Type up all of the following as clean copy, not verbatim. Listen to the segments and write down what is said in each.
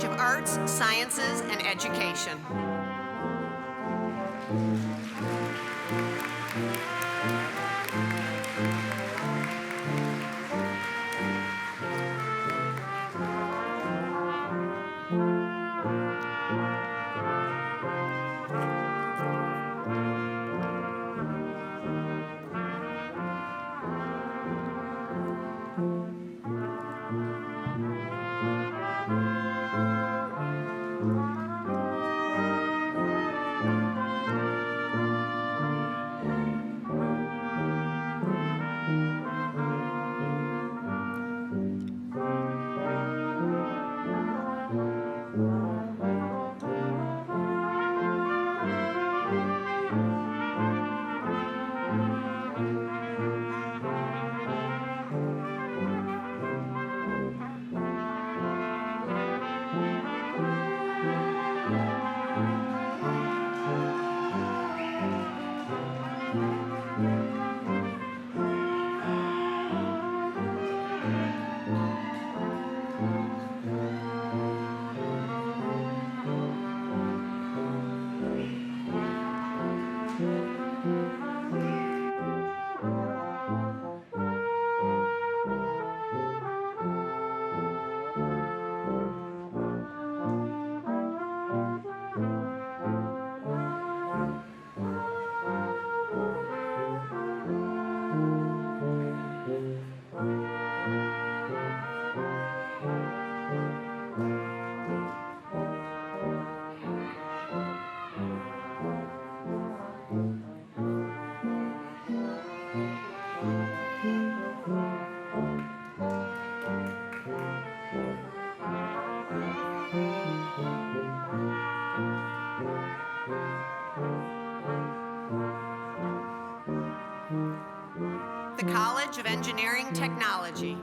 College of Arts, Sciences, and Education. The College of Engineering Technology.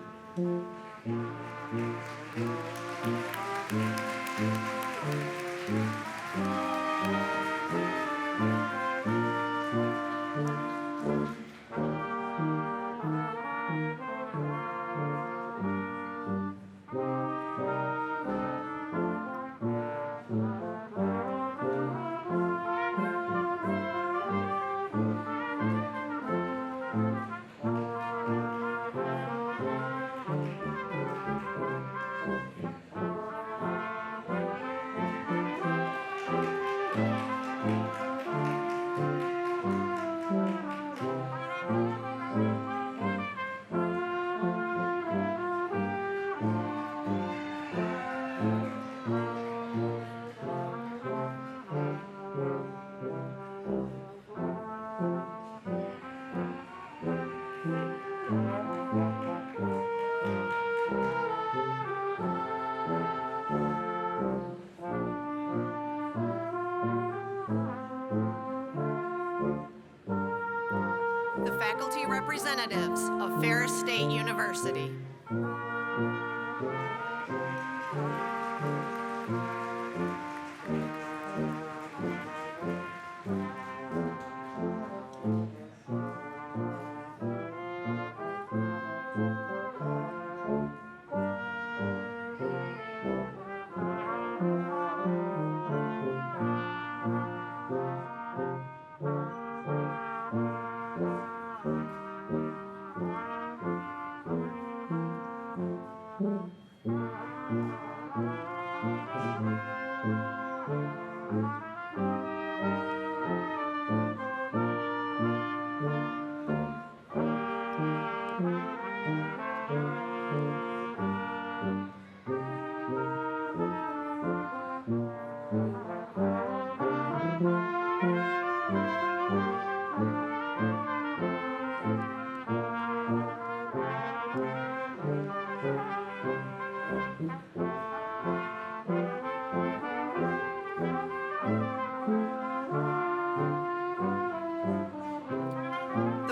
The faculty representatives of Ferris State University.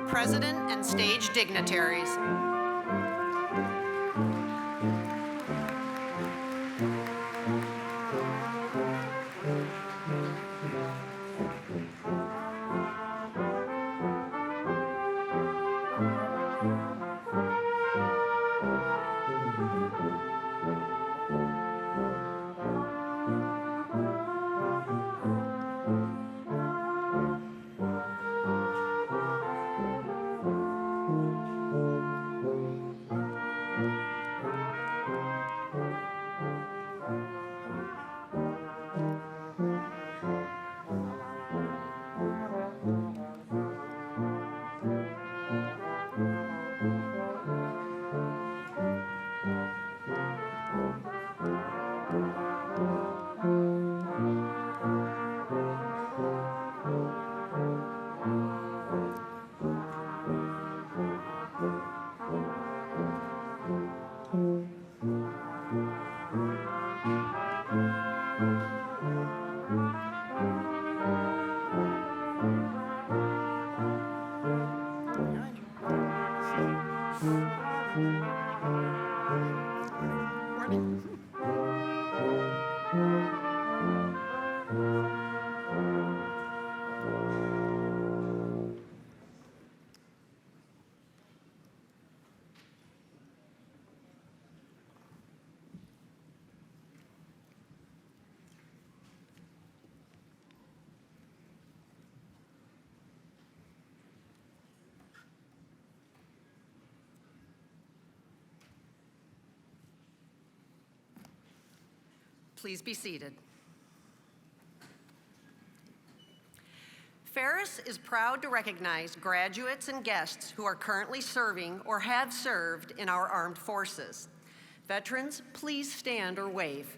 President and stage dignitaries. Please be seated. Ferris is proud to recognize graduates and guests who are currently serving or have served in our armed forces. Veterans, please stand or wave.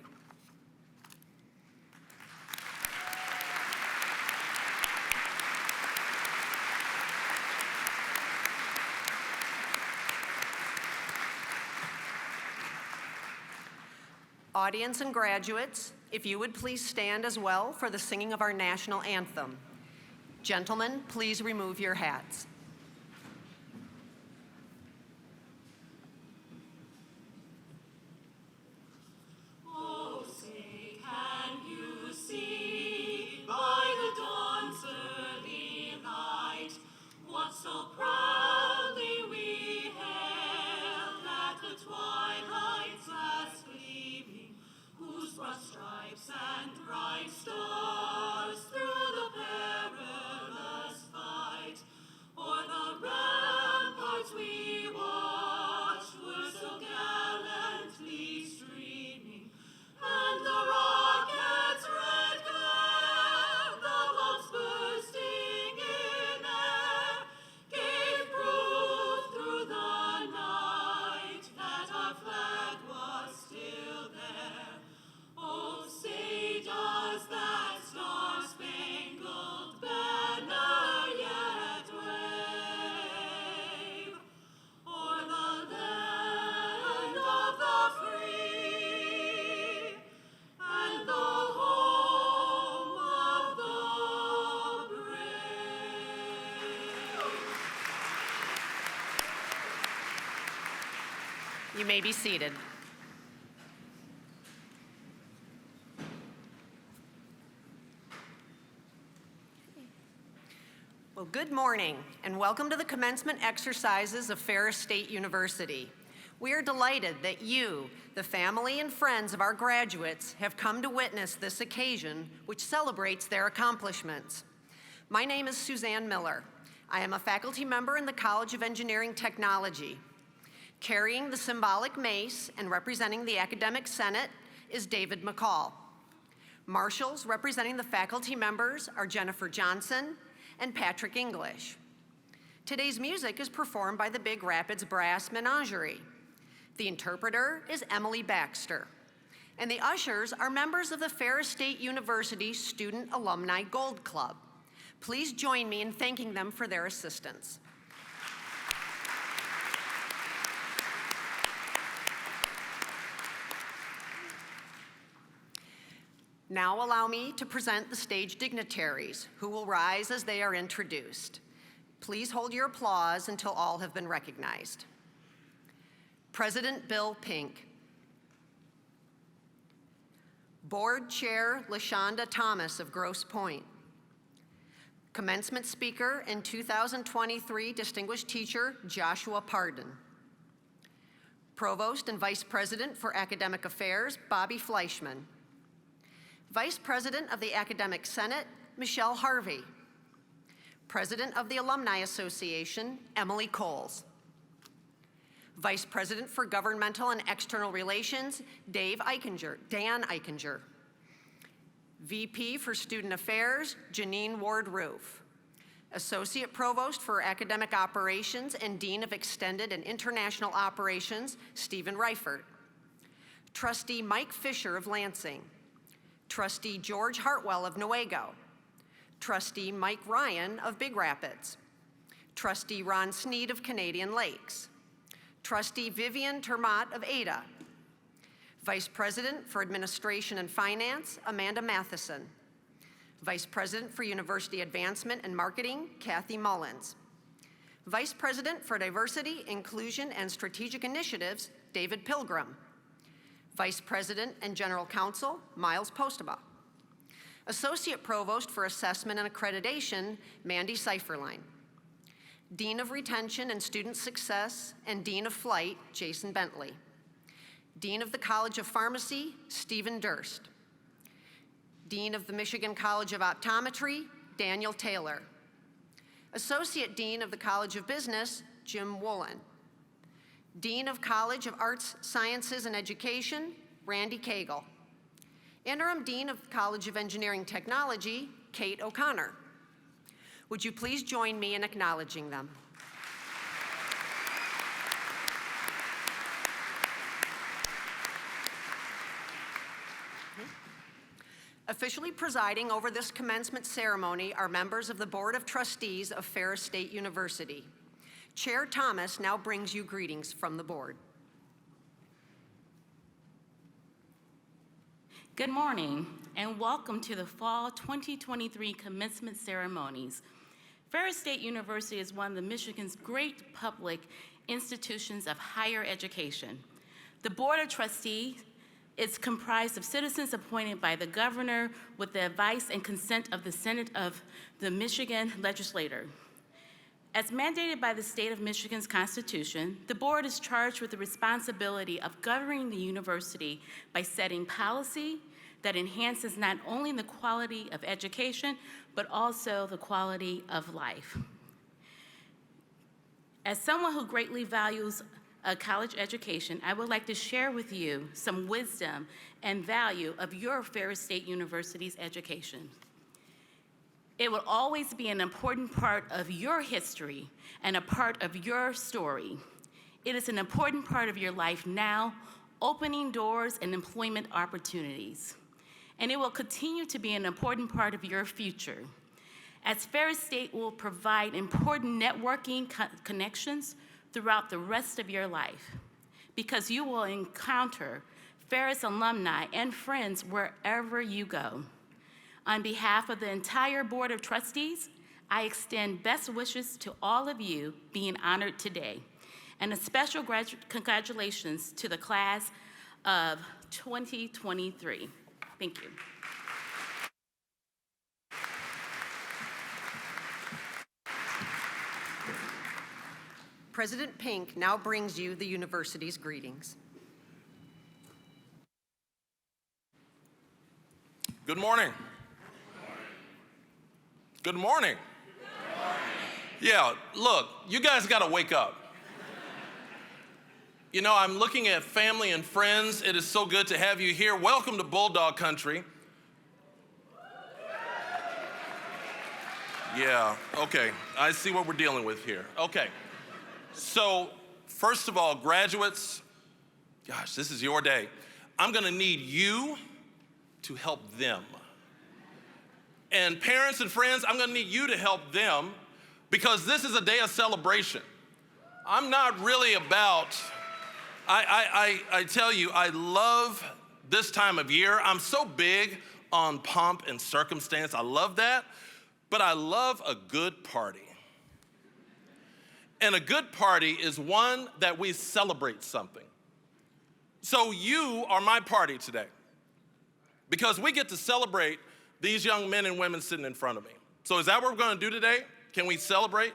Audience and graduates, if you would please stand as well for the singing of our national anthem. Gentlemen, please remove your hats. Oh, say, can you see by the dawn's early light what so proudly we hailed at the twilight's last gleaming, whose broad stripes and bright stars through the perilous fight o'er the ramparts we watched were so gallantly streaming, and the rocket's red glare, the bombs bursting in air, gave proof through the night that our flag was still there. Oh, say does that star-spangled banner yet wave o'er the land of the free and the home of the brave? You may be seated. Well, good morning, and welcome to the commencement exercises of Ferris State University. We are delighted that you, the family and friends of our graduates, have come to witness this occasion, which celebrates their accomplishments. My name is Suzanne Miller. I am a faculty member in the College of Engineering Technology. Carrying the symbolic mace and representing the Academic Senate is David McCall. Marshals representing the faculty members are Jennifer Johnson and Patrick English. Today's music is performed by the Big Rapids Brass Menagerie. The interpreter is Emily Baxter. And the ushers are members of the Ferris State University Student Alumni Gold Club. Please join me in thanking them for their assistance. Now allow me to present the stage dignitaries, who will rise as they are introduced. Please hold your applause until all have been recognized. President Bill Pink. Board Chair LaShonda Thomas of Grosse Pointe. Commencement Speaker and 2023 Distinguished Teacher Joshua Pardon. Provost and Vice President for Academic Affairs Bobby Fleischman. Vice President of the Academic Senate, Michelle Harvey. President of the Alumni Association, Emily Coles. Vice President for Governmental and External Relations, Dan Eichinger. VP for Student Affairs, Janine Ward-Roof. Associate Provost for Academic Operations and Dean of Extended and International Operations, Stephen Reifert. Trustee Mike Fisher of Lansing. Trustee George Hartwell of Newaygo. Trustee Mike Ryan of Big Rapids. Trustee Ron Sneed of Canadian Lakes. Trustee Vivian Termott of Ada. Vice President for Administration and Finance, Amanda Matheson. Vice President for University Advancement and Marketing, Kathy Mullins. Vice President for Diversity, Inclusion, and Strategic Initiatives, David Pilgrim. Vice President and General Counsel, Miles Postema. Associate Provost for Assessment and Accreditation, Mandy Seiferlein. Dean of Retention and Student Success and Dean of Flight, Jason Bentley. Dean of the College of Pharmacy, Stephen Durst. Dean of the Michigan College of Optometry, Daniel Taylor. Associate Dean of the College of Business, Jim Woolen. Dean of College of Arts, Sciences, and Education, Randy Cagle. Interim Dean of College of Engineering Technology, Kate O'Connor. Would you please join me in acknowledging them? Officially presiding over this commencement ceremony are members of the Board of Trustees of Ferris State University. Chair Thomas now brings you greetings from the board. Good morning, and welcome to the Fall 2023 Commencement Ceremonies. Ferris State University is one of Michigan's great public institutions of higher education. The Board of Trustees is comprised of citizens appointed by the governor with the advice and consent of the Senate of the Michigan legislature. As mandated by the state of Michigan's Constitution, the board is charged with the responsibility of governing the university by setting policy that enhances not only the quality of education, but also the quality of life. As someone who greatly values a college education, I would like to share with you some wisdom and value of your Ferris State University's education. It will always be an important part of your history and a part of your story. It is an important part of your life now, opening doors and employment opportunities. And it will continue to be an important part of your future, as Ferris State will provide important networking connections throughout the rest of your life, because you will encounter Ferris alumni and friends wherever you go. On behalf of the entire Board of Trustees, I extend best wishes to all of you being honored today, and a special congratulations to the class of 2023. Thank you. President Pink now brings you the university's greetings. Good morning. Good morning. Good morning. Yeah, look, you guys got to wake up. You know, I'm looking at family and friends. It is so good to have you here. Welcome to Bulldog Country. Yeah, okay. I see what we're dealing with here. Okay. So, first of all, graduates, gosh, this is your day. I'm going to need you to help them. And parents and friends, I'm going to need you to help them, because this is a day of celebration. I'm not really about, I tell you, I love this time of year. I'm so big on pomp and circumstance. I love that. But I love a good party. And a good party is one that we celebrate something. So you are my party today, because we get to celebrate these young men and women sitting in front of me. So is that what we're going to do today? Can we celebrate?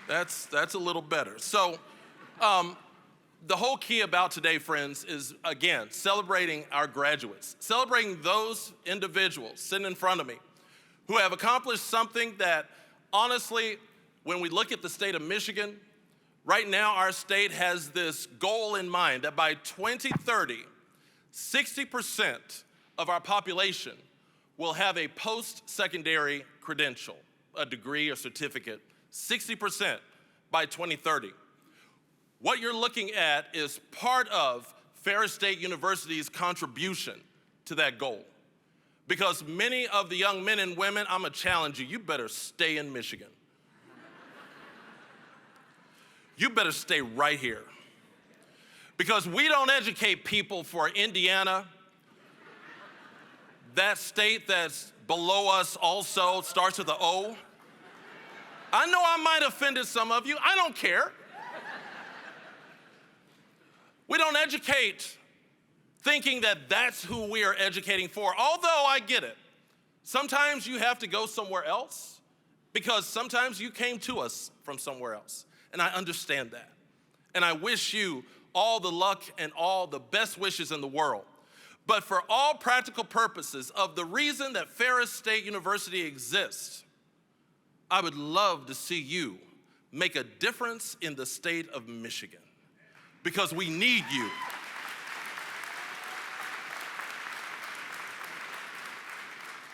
That's a little better. So the whole key about today, friends, is, again, celebrating our graduates, celebrating those individuals sitting in front of me who have accomplished something that, honestly, when we look at the state of Michigan, right now our state has this goal in mind that by 2030, 60% of our population will have a post-secondary credential, a degree or certificate, 60% by 2030. What you're looking at is part of Ferris State University's contribution to that goal. Because many of the young men and women, I'm gonna challenge you, you better stay in Michigan. You better stay right here. Because we don't educate people for Indiana, that state that's below us also starts with an O. I know I might have offended some of you, I don't care. We don't educate thinking that that's who we are educating for, although I get it. Sometimes you have to go somewhere else because sometimes you came to us from somewhere else, and I understand that. And I wish you all the luck and all the best wishes in the world. But for all practical purposes of the reason that Ferris State University exists, I would love to see you make a difference in the state of Michigan, because we need you.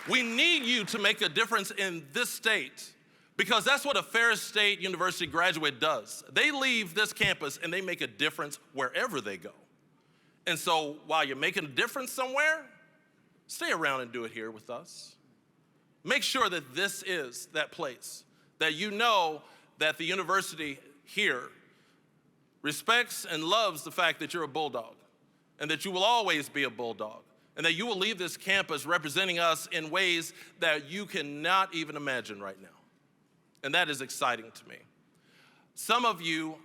We need you to make a difference in this state, because that's what a Ferris State University graduate does. They leave this campus and they make a difference wherever they go. And so while you're making a difference somewhere, stay around and do it here with us. Make sure that this is that place, that you know that the university here respects and loves the fact that you're a Bulldog, and that you will always be a Bulldog, and that you will leave this campus representing us in ways that you cannot even imagine right now. And that is exciting to me. Some of you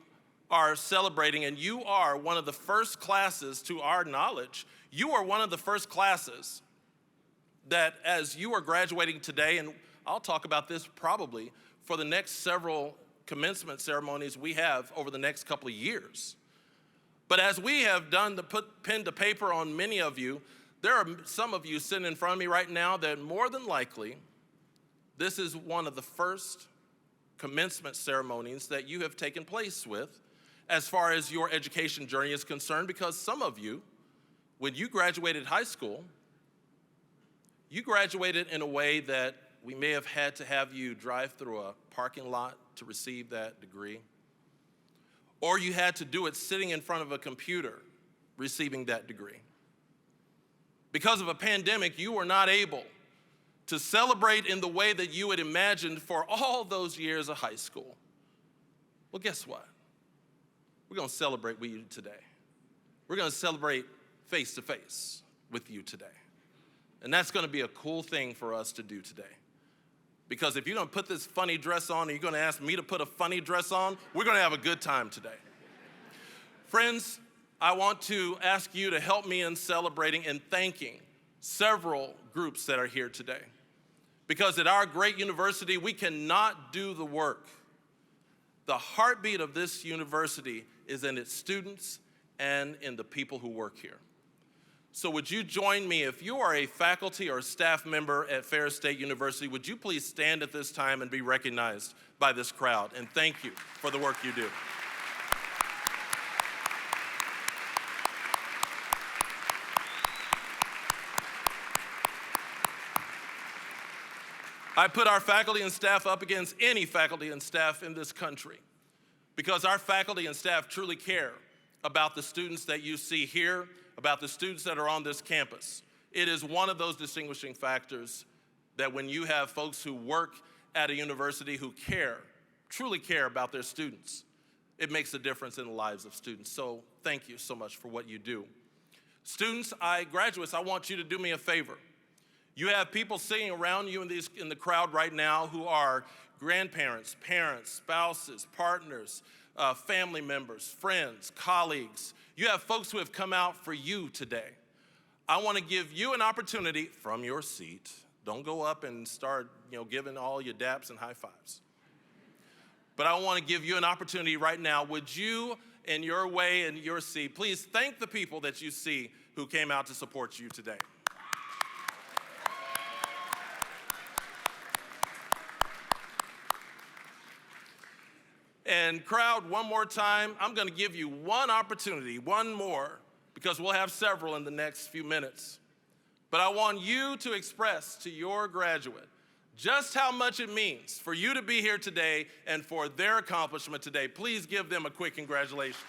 are celebrating, and you are one of the first classes, to our knowledge, you are one of the first classes that, as you are graduating today, and I'll talk about this probably for the next several commencement ceremonies we have over the next couple of years. But as we have done the put pen to paper on many of you, there are some of you sitting in front of me right now that more than likely, this is one of the first commencement ceremonies that you have taken place with as far as your education journey is concerned, because some of you, when you graduated high school, you graduated in a way that we may have had to have you drive through a parking lot to receive that degree, or you had to do it sitting in front of a computer receiving that degree. Because of a pandemic, you were not able to celebrate in the way that you had imagined for all those years of high school. Well, guess what? We're going to celebrate with you today. We're going to celebrate face to face with you today. And that's going to be a cool thing for us to do today. Because if you're going to put this funny dress on and you're going to ask me to put a funny dress on, we're going to have a good time today. Friends, I want to ask you to help me in celebrating and thanking several groups that are here today. Because at our great university, we cannot do the work. The heartbeat of this university is in its students and in the people who work here. So would you join me, if you are a faculty or staff member at Ferris State University, would you please stand at this time and be recognized by this crowd? And thank you for the work you do. I put our faculty and staff up against any faculty and staff in this country, because our faculty and staff truly care about the students that you see here, about the students that are on this campus. It is one of those distinguishing factors that when you have folks who work at a university who care, truly care about their students, it makes a difference in the lives of students. So thank you so much for what you do. Students, graduates, I want you to do me a favor. You have people sitting around you in the crowd right now who are grandparents, parents, spouses, partners, family members, friends, colleagues. You have folks who have come out for you today. I want to give you an opportunity from your seat. Don't go up and start, giving all your daps and high fives. But I want to give you an opportunity right now. Would you, in your way, in your seat, please thank the people that you see who came out to support you today. And crowd, one more time, I'm going to give you one opportunity, one more, because we'll have several in the next few minutes. But I want you to express to your graduate just how much it means for you to be here today and for their accomplishment today. Please give them a quick congratulations.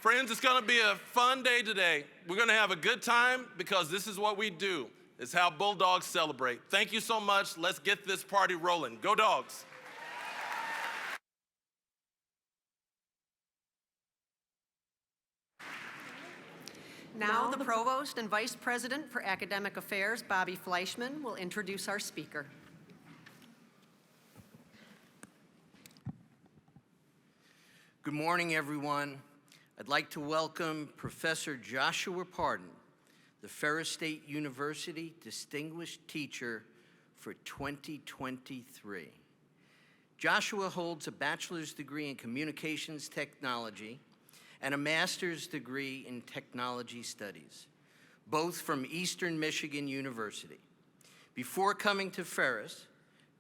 Friends, it's going to be a fun day today. We're going to have a good time because this is what we do. It's how Bulldogs celebrate. Thank you so much. Let's get this party rolling. Go Dogs. Now the Provost and Vice President for Academic Affairs, Bobby Fleischman, will introduce our speaker. Good morning, everyone. I'd like to welcome Professor Joshua Pardon, the Ferris State University Distinguished Teacher for 2023. Joshua holds a bachelor's degree in communications technology and a master's degree in technology studies, both from Eastern Michigan University. Before coming to Ferris,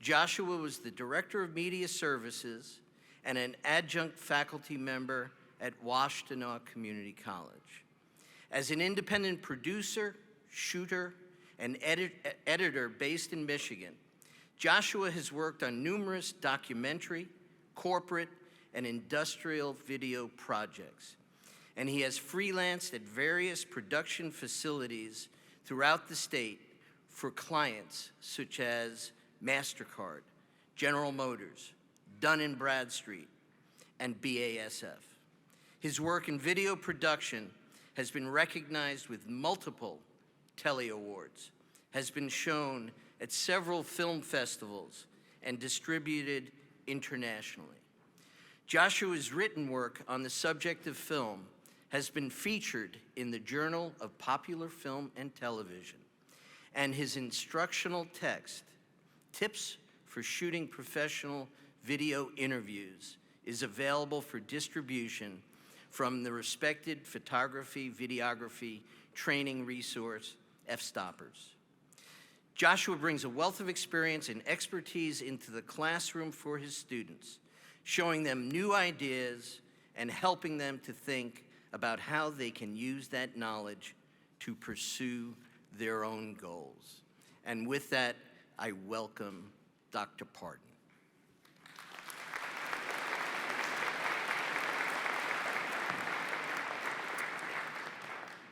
Joshua was the Director of Media Services and an adjunct faculty member at Washtenaw Community College. As an independent producer, shooter, and editor based in Michigan, Joshua has worked on numerous documentary, corporate, and industrial video projects, and he has freelanced at various production facilities throughout the state for clients such as MasterCard, General Motors, Dun & Bradstreet, and BASF. His work in video production has been recognized with multiple Telly Awards, has been shown at several film festivals, and distributed internationally. Joshua's written work on the subject of film has been featured in the Journal of Popular Film and Television, and his instructional text, Tips for Shooting Professional Video Interviews, is available for distribution from the respected photography, videography training resource, F-Stoppers. Joshua brings a wealth of experience and expertise into the classroom for his students, showing them new ideas and helping them to think about how they can use that knowledge to pursue their own goals. And with that, I welcome Dr. Parton.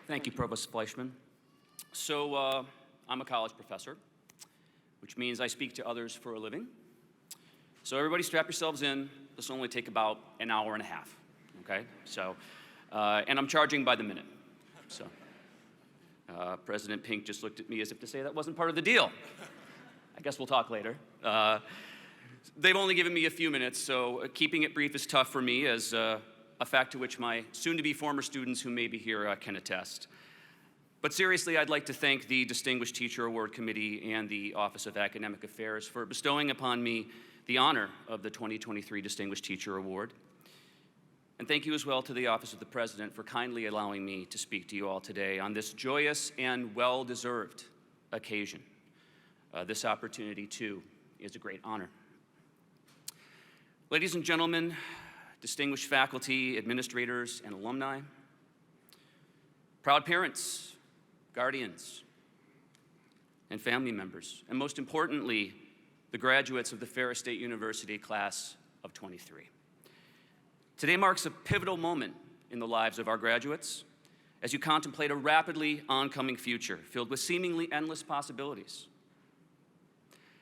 Thank you, Provost Fleischman. So I'm a college professor, which means I speak to others for a living. So everybody strap yourselves in. This will only take about an hour and a half, okay? So, and I'm charging by the minute. So President Pink just looked at me as if to say that wasn't part of the deal. I guess we'll talk later. They've only given me a few minutes, so keeping it brief is tough for me, as a fact to which my soon-to-be former students who may be here can attest. But seriously, I'd like to thank the Distinguished Teacher Award Committee and the Office of Academic Affairs for bestowing upon me the honor of the 2023 Distinguished Teacher Award. And thank you as well to the Office of the President for kindly allowing me to speak to you all today on this joyous and well-deserved occasion. This opportunity, too, is a great honor. Ladies and gentlemen, distinguished faculty, administrators, and alumni, proud parents, guardians, and family members, and most importantly, the graduates of the Ferris State University class of 23. Today marks a pivotal moment in the lives of our graduates as you contemplate a rapidly oncoming future filled with seemingly endless possibilities.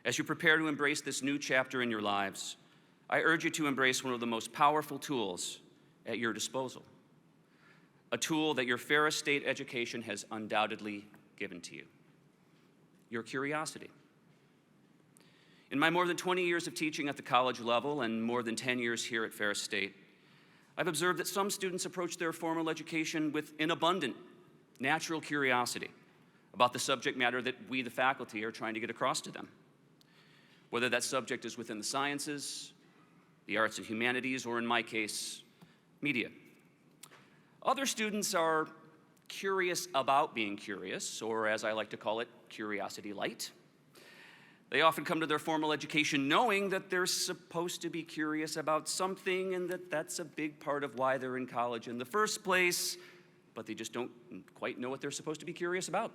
As you prepare to embrace this new chapter in your lives, I urge you to embrace one of the most powerful tools at your disposal, a tool that your Ferris State education has undoubtedly given to you: your curiosity. In my more than 20 years of teaching at the college level and more than 10 years here at Ferris State, I've observed that some students approach their formal education with an abundant, natural curiosity about the subject matter that we, the faculty, are trying to get across to them. Whether that subject is within the sciences, the arts and humanities, or in my case, media. Other students are curious about being curious, or as I like to call it, curiosity light. They often come to their formal education knowing that they're supposed to be curious about something and that that's a big part of why they're in college in the first place, but they just don't quite know what they're supposed to be curious about.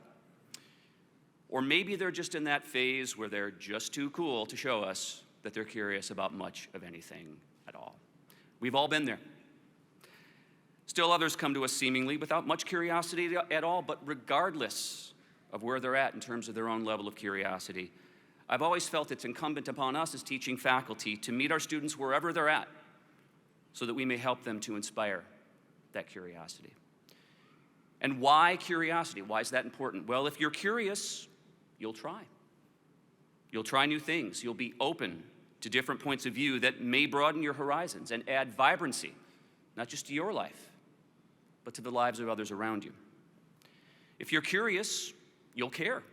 Or maybe they're just in that phase where they're just too cool to show us that they're curious about much of anything at all. We've all been there. Still others come to us seemingly without much curiosity at all, but regardless of where they're at in terms of their own level of curiosity, I've always felt it's incumbent upon us as teaching faculty to meet our students wherever they're at so that we may help them to inspire that curiosity. And why curiosity? Why is that important? Well, if you're curious, you'll try. You'll try new things. You'll be open to different points of view that may broaden your horizons and add vibrancy, not just to your life, but to the lives of others around you. If you're curious, you'll care.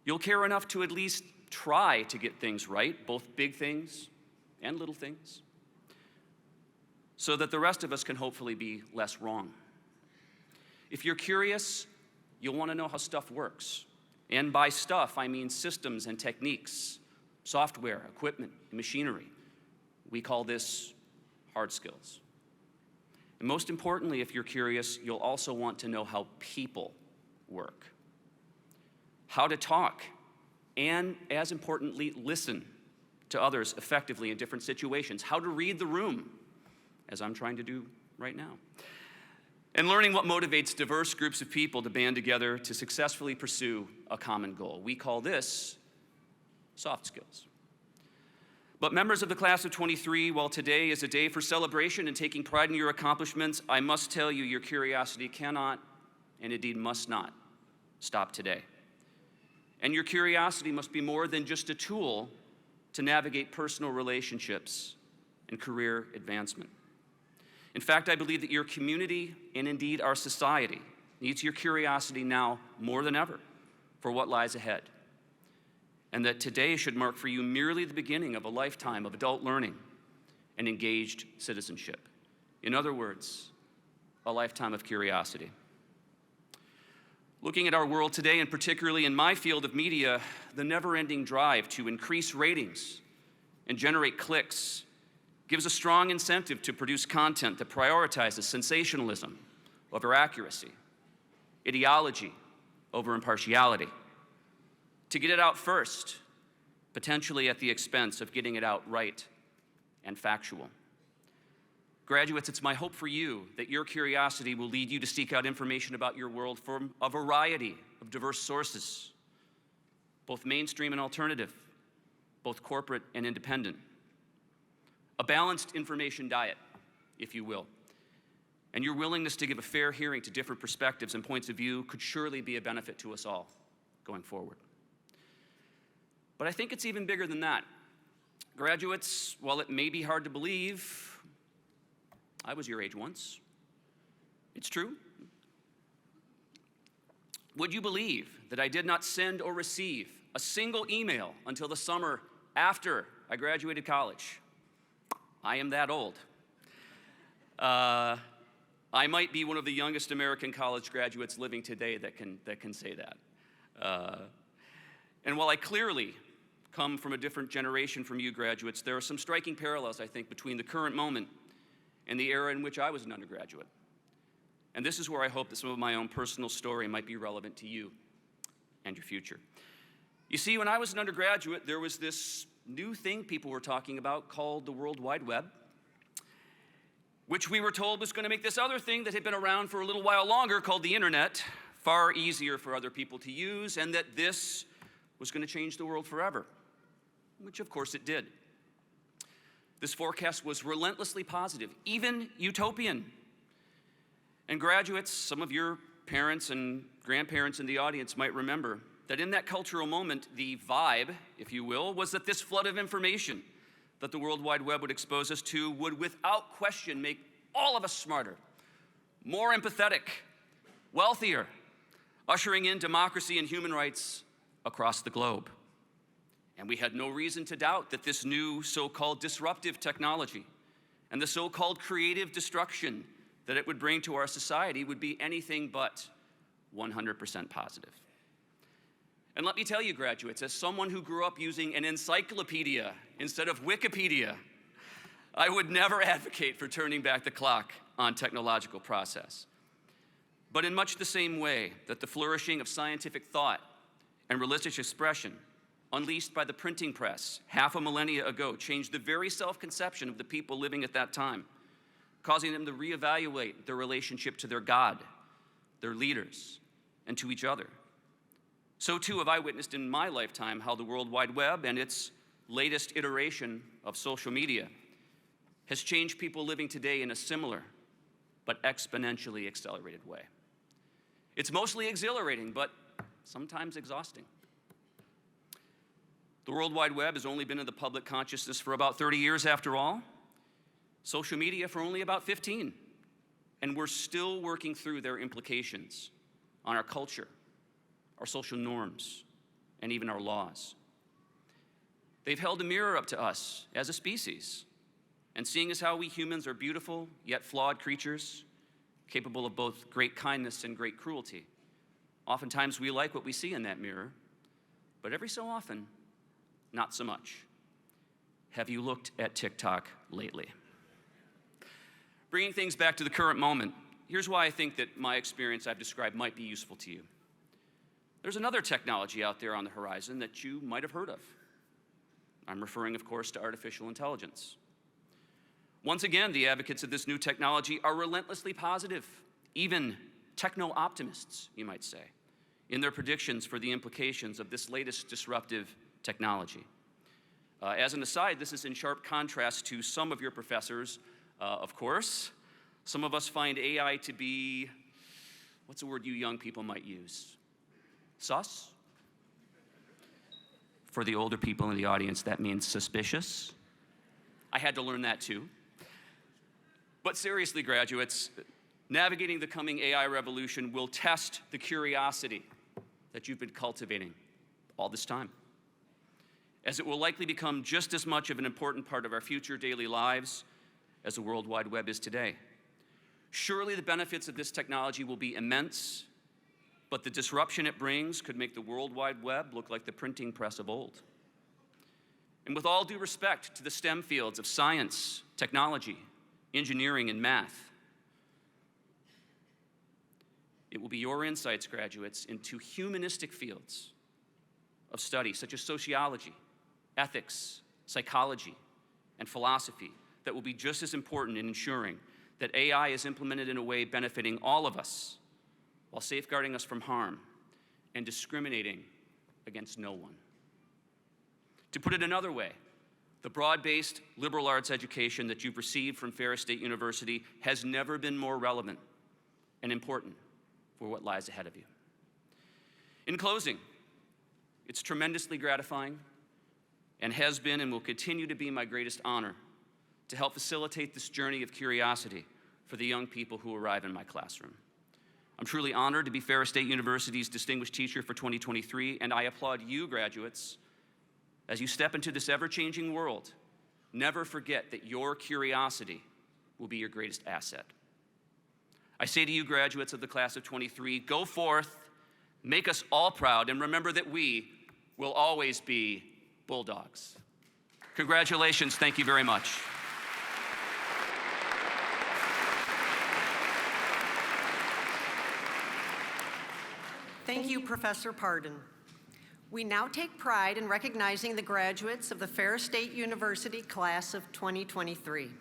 You'll care enough to at least try to get things right, both big things and little things, so that the rest of us can hopefully be less wrong. If you're curious, you'll want to know how stuff works. And by stuff, I mean systems and techniques, software, equipment, machinery. We call this hard skills. And most importantly, if you're curious, you'll also want to know how people work, how to talk, and as importantly, listen to others effectively in different situations, how to read the room, as I'm trying to do right now, and learning what motivates diverse groups of people to band together to successfully pursue a common goal. We call this soft skills. But members of the class of 23, while today is a day for celebration and taking pride in your accomplishments, I must tell you your curiosity cannot, and indeed must not, stop today. And your curiosity must be more than just a tool to navigate personal relationships and career advancement. In fact, I believe that your community, and indeed our society, needs your curiosity now more than ever for what lies ahead. And that today should mark for you merely the beginning of a lifetime of adult learning and engaged citizenship. In other words, a lifetime of curiosity. Looking at our world today, and particularly in my field of media, the never-ending drive to increase ratings and generate clicks gives a strong incentive to produce content that prioritizes sensationalism over accuracy, ideology over impartiality, to get it out first, potentially at the expense of getting it out right and factual. Graduates, it's my hope for you that your curiosity will lead you to seek out information about your world from a variety of diverse sources, both mainstream and alternative, both corporate and independent. A balanced information diet, if you will. And your willingness to give a fair hearing to different perspectives and points of view could surely be a benefit to us all going forward. But I think it's even bigger than that. Graduates, while it may be hard to believe, I was your age once. It's true. Would you believe that I did not send or receive a single email until the summer after I graduated college? I am that old. I might be one of the youngest American college graduates living today that can say that. And while I clearly come from a different generation from you graduates, there are some striking parallels, I think, between the current moment and the era in which I was an undergraduate. And this is where I hope that some of my own personal story might be relevant to you and your future. You see, when I was an undergraduate, there was this new thing people were talking about called the World Wide Web, which we were told was going to make this other thing that had been around for a little while longer called the internet far easier for other people to use, and that this was going to change the world forever, which of course it did. This forecast was relentlessly positive, even utopian. And graduates, some of your parents and grandparents in the audience might remember that in that cultural moment, the vibe, if you will, was that this flood of information that the World Wide Web would expose us to would without question make all of us smarter, more empathetic, wealthier, ushering in democracy and human rights across the globe. And we had no reason to doubt that this new so-called disruptive technology and the so-called creative destruction that it would bring to our society would be anything but 100% positive. And let me tell you, graduates, as someone who grew up using an encyclopedia instead of Wikipedia, I would never advocate for turning back the clock on technological process. But in much the same way that the flourishing of scientific thought and religious expression unleashed by the printing press half a millennia ago changed the very self-conception of the people living at that time, causing them to reevaluate their relationship to their God, their leaders, and to each other. So too have I witnessed in my lifetime how the World Wide Web and its latest iteration of social media has changed people living today in a similar but exponentially accelerated way. It's mostly exhilarating, but sometimes exhausting. The World Wide Web has only been in the public consciousness for about 30 years after all. Social media for only about 15. And we're still working through their implications on our culture, our social norms, and even our laws. They've held a mirror up to us as a species, and seeing as how we humans are beautiful yet flawed creatures, capable of both great kindness and great cruelty. Oftentimes we like what we see in that mirror, but every so often, not so much. Have you looked at TikTok lately? Bringing things back to the current moment, here's why I think that my experience I've described might be useful to you. There's another technology out there on the horizon that you might have heard of. I'm referring, of course, to artificial intelligence. Once again, the advocates of this new technology are relentlessly positive, even techno-optimists, you might say, in their predictions for the implications of this latest disruptive technology. As an aside, this is in sharp contrast to some of your professors, of course. Some of us find AI to be, what's a word you young people might use? Sus? For the older people in the audience, that means suspicious. I had to learn that too. But seriously, graduates, navigating the coming AI revolution will test the curiosity that you've been cultivating all this time, as it will likely become just as much of an important part of our future daily lives as the World Wide Web is today. Surely the benefits of this technology will be immense, but the disruption it brings could make the World Wide Web look like the printing press of old. And with all due respect to the STEM fields of science, technology, engineering, and math, it will be your insights, graduates, into humanistic fields of study, such as sociology, ethics, psychology, and philosophy, that will be just as important in ensuring that AI is implemented in a way benefiting all of us while safeguarding us from harm and discriminating against no one. To put it another way, the broad-based liberal arts education that you've received from Ferris State University has never been more relevant and important for what lies ahead of you. In closing, it's tremendously gratifying and has been and will continue to be my greatest honor to help facilitate this journey of curiosity for the young people who arrive in my classroom. I'm truly honored to be Ferris State University's Distinguished Teacher for 2023, and I applaud you, graduates, as you step into this ever-changing world. Never forget that your curiosity will be your greatest asset. I say to you, graduates of the class of 23, go forth, make us all proud, and remember that we will always be Bulldogs. Congratulations, thank you very much. Thank you, Professor Pardon. We now take pride in recognizing the graduates of the Ferris State University class of 2023.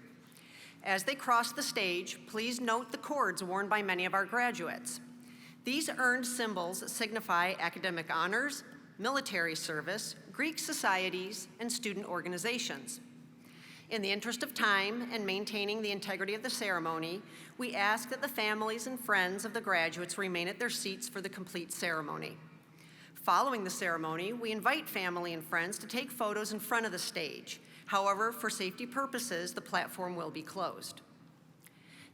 As they cross the stage, please note the cords worn by many of our graduates. These earned symbols signify academic honors, military service, Greek societies, and student organizations. In the interest of time and maintaining the integrity of the ceremony, we ask that the families and friends of the graduates remain at their seats for the complete ceremony. Following the ceremony, we invite family and friends to take photos in front of the stage. However, for safety purposes, the platform will be closed.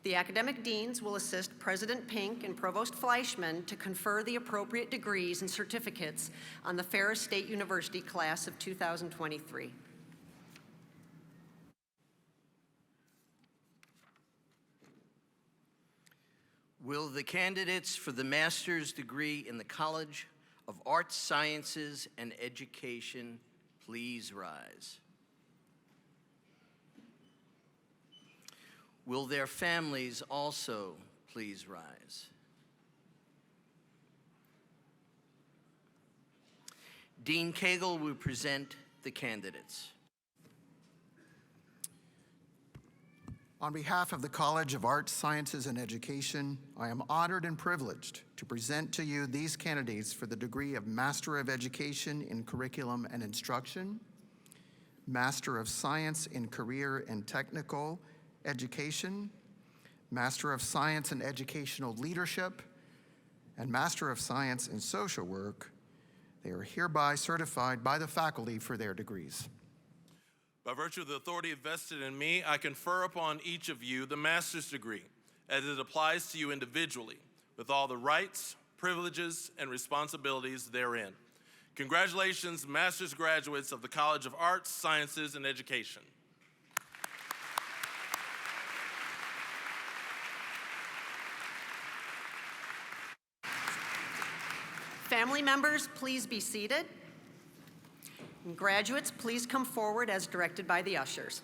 The academic deans will assist President Pink and Provost Fleischman to confer the appropriate degrees and certificates on the Ferris State University class of 2023. Will the candidates for the master's degree in the College of Arts, Sciences, and Education please rise? Will their families also please rise? Dean Cagle will present the candidates. On behalf of the College of Arts, Sciences, and Education, I am honored and privileged to present to you these candidates for the degree of Master of Education in Curriculum and Instruction, Master of Science in Career and Technical Education, Master of Science in Educational Leadership, and Master of Science in Social Work. They are hereby certified by the faculty for their degrees. By virtue of the authority vested in me, I confer upon each of you the master's degree as it applies to you individually, with all the rights, privileges, and responsibilities therein. Congratulations, master's graduates of the College of Arts, Sciences, and Education. Family members, please be seated. And graduates, please come forward as directed by the ushers.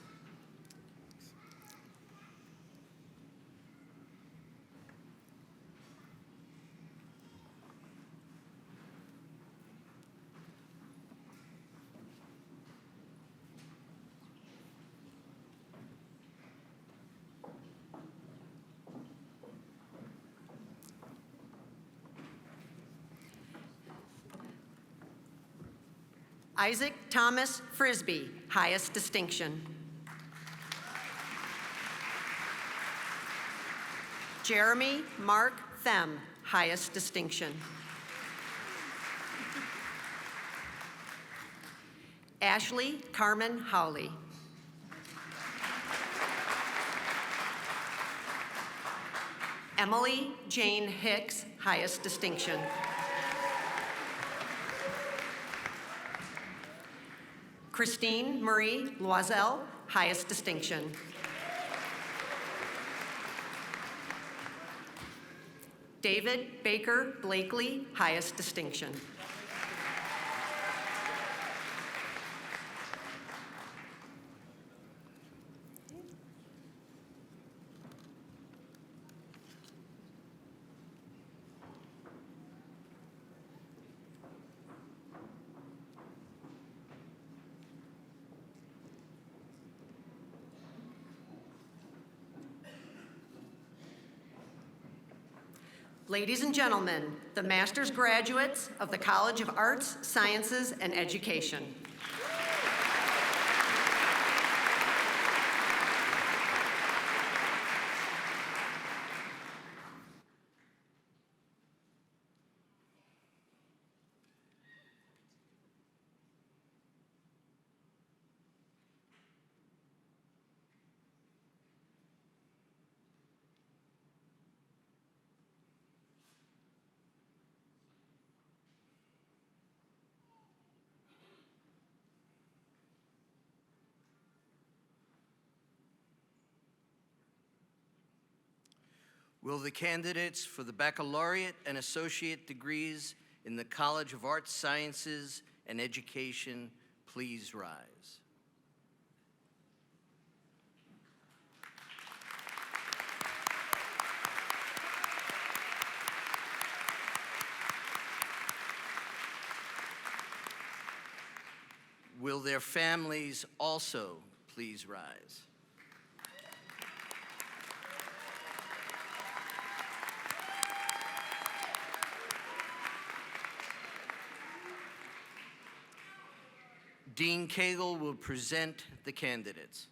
Isaac Thomas Frisbee, highest distinction. Jeremy Mark Them, highest distinction. Ashley Carmen Howley. Emily Jane Hicks, highest distinction. Christine Marie Loisel, highest distinction. David Baker Blakely, highest distinction. Ladies and gentlemen, the master's graduates of the College of Arts, Sciences, and Education. Will the candidates for the baccalaureate and associate degrees in the College of Arts, Sciences, and Education please rise? Will their families also please rise? Dean Cagle will present the candidates.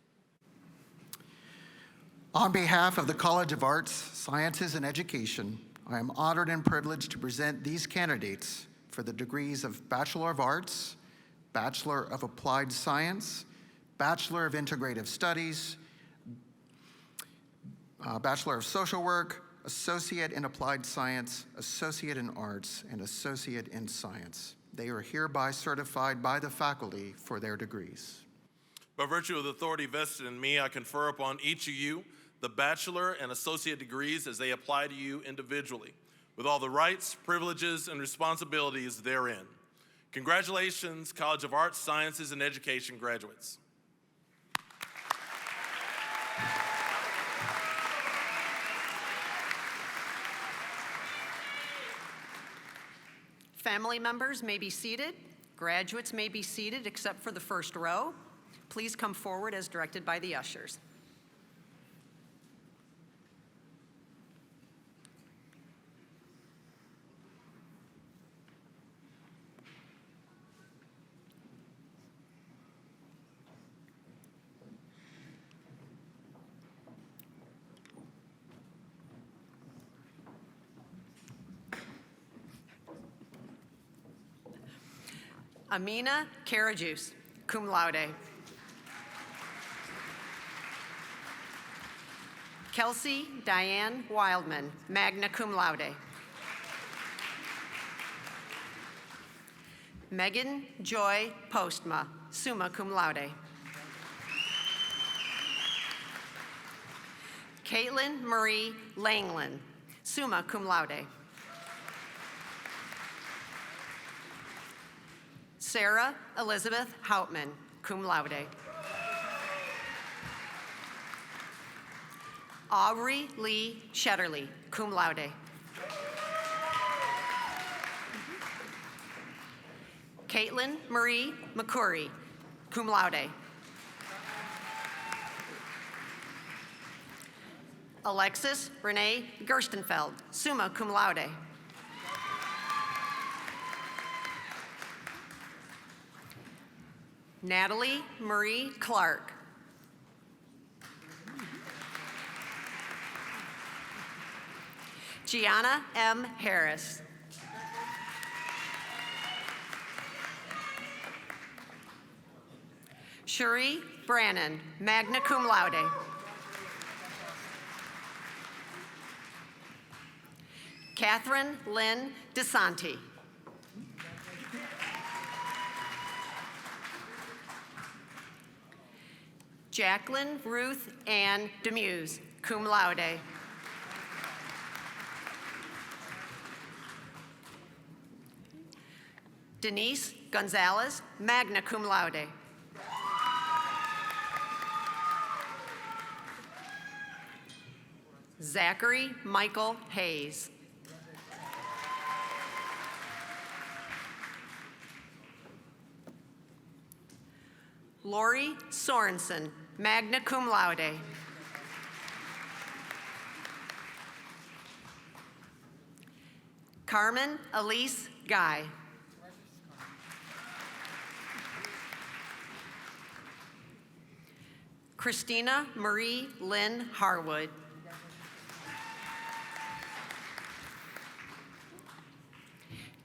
On behalf of the College of Arts, Sciences, and Education, I am honored and privileged to present these candidates for the degrees of Bachelor of Arts, Bachelor of Applied Science, Bachelor of Integrative Studies, Bachelor of Social Work, Associate in Applied Science, Associate in Arts, and Associate in Science. They are hereby certified by the faculty for their degrees. By virtue of the authority vested in me, I confer upon each of you the bachelor and associate degrees as they apply to you individually, with all the rights, privileges, and responsibilities therein. Congratulations, College of Arts, Sciences, and Education graduates. Family members may be seated. Graduates may be seated except for the first row. Please come forward as directed by the ushers. Amina Carajus, cum laude. Kelsey Diane Wildman, magna cum laude. Megan Joy Postma, summa cum laude. Caitlin Marie Langland, summa cum laude. Sarah Elizabeth Houtman, cum laude. Aubrey Lee Shetterly, cum laude. Caitlin Marie McCurry, cum laude. Alexis Renee Gerstenfeld, summa cum laude. Natalie Marie Clark. Gianna M. Harris. Cherie Brannon, magna cum laude. Catherine Lynn DeSanti. Jacqueline Ruth Ann Demuse, cum laude. Denise Gonzalez, magna cum laude. Zachary Michael Hayes. Lori Sorensen, magna cum laude. Carmen Elise Guy. Christina Marie Lynn Harwood.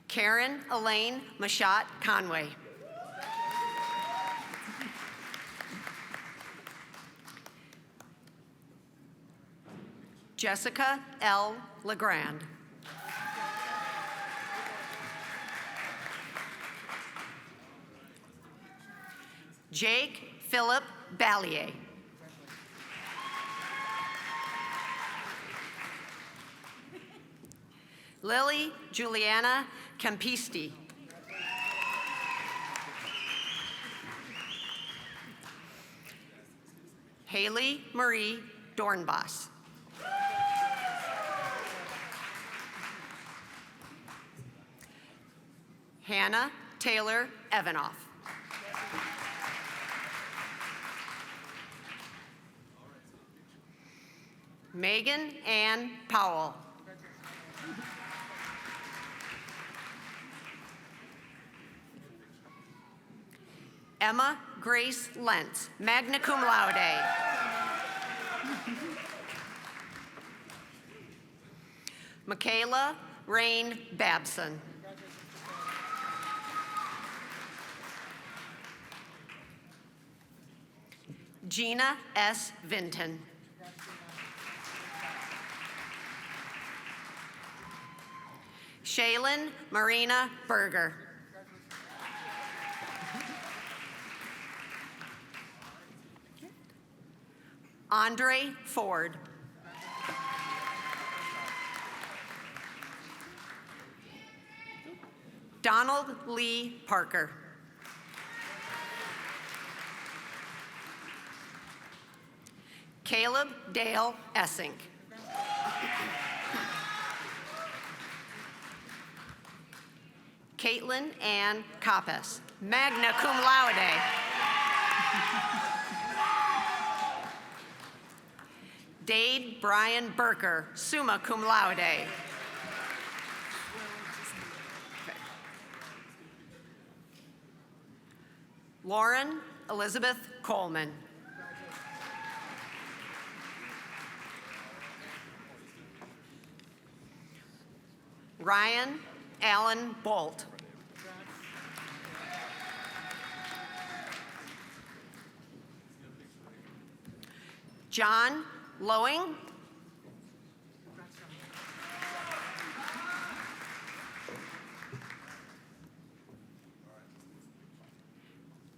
Karen Elaine Mashat Conway. Jessica L. Legrand. Jake Philip Ballier. Lily Juliana Campisti. Haley Marie Dornbos. Hannah Taylor Evanoff. Megan Ann Powell. Emma Grace Lentz, magna cum laude. Michaela Rain Babson. Gina S. Vinton. Shaylin Marina Berger. Andre Ford. Donald Lee Parker. Caleb Dale Essink. Caitlin Ann Coppes, magna cum laude. Dade Brian Burker, summa cum laude. Lauren Elizabeth Coleman. Ryan Allen Bolt. John Lowing.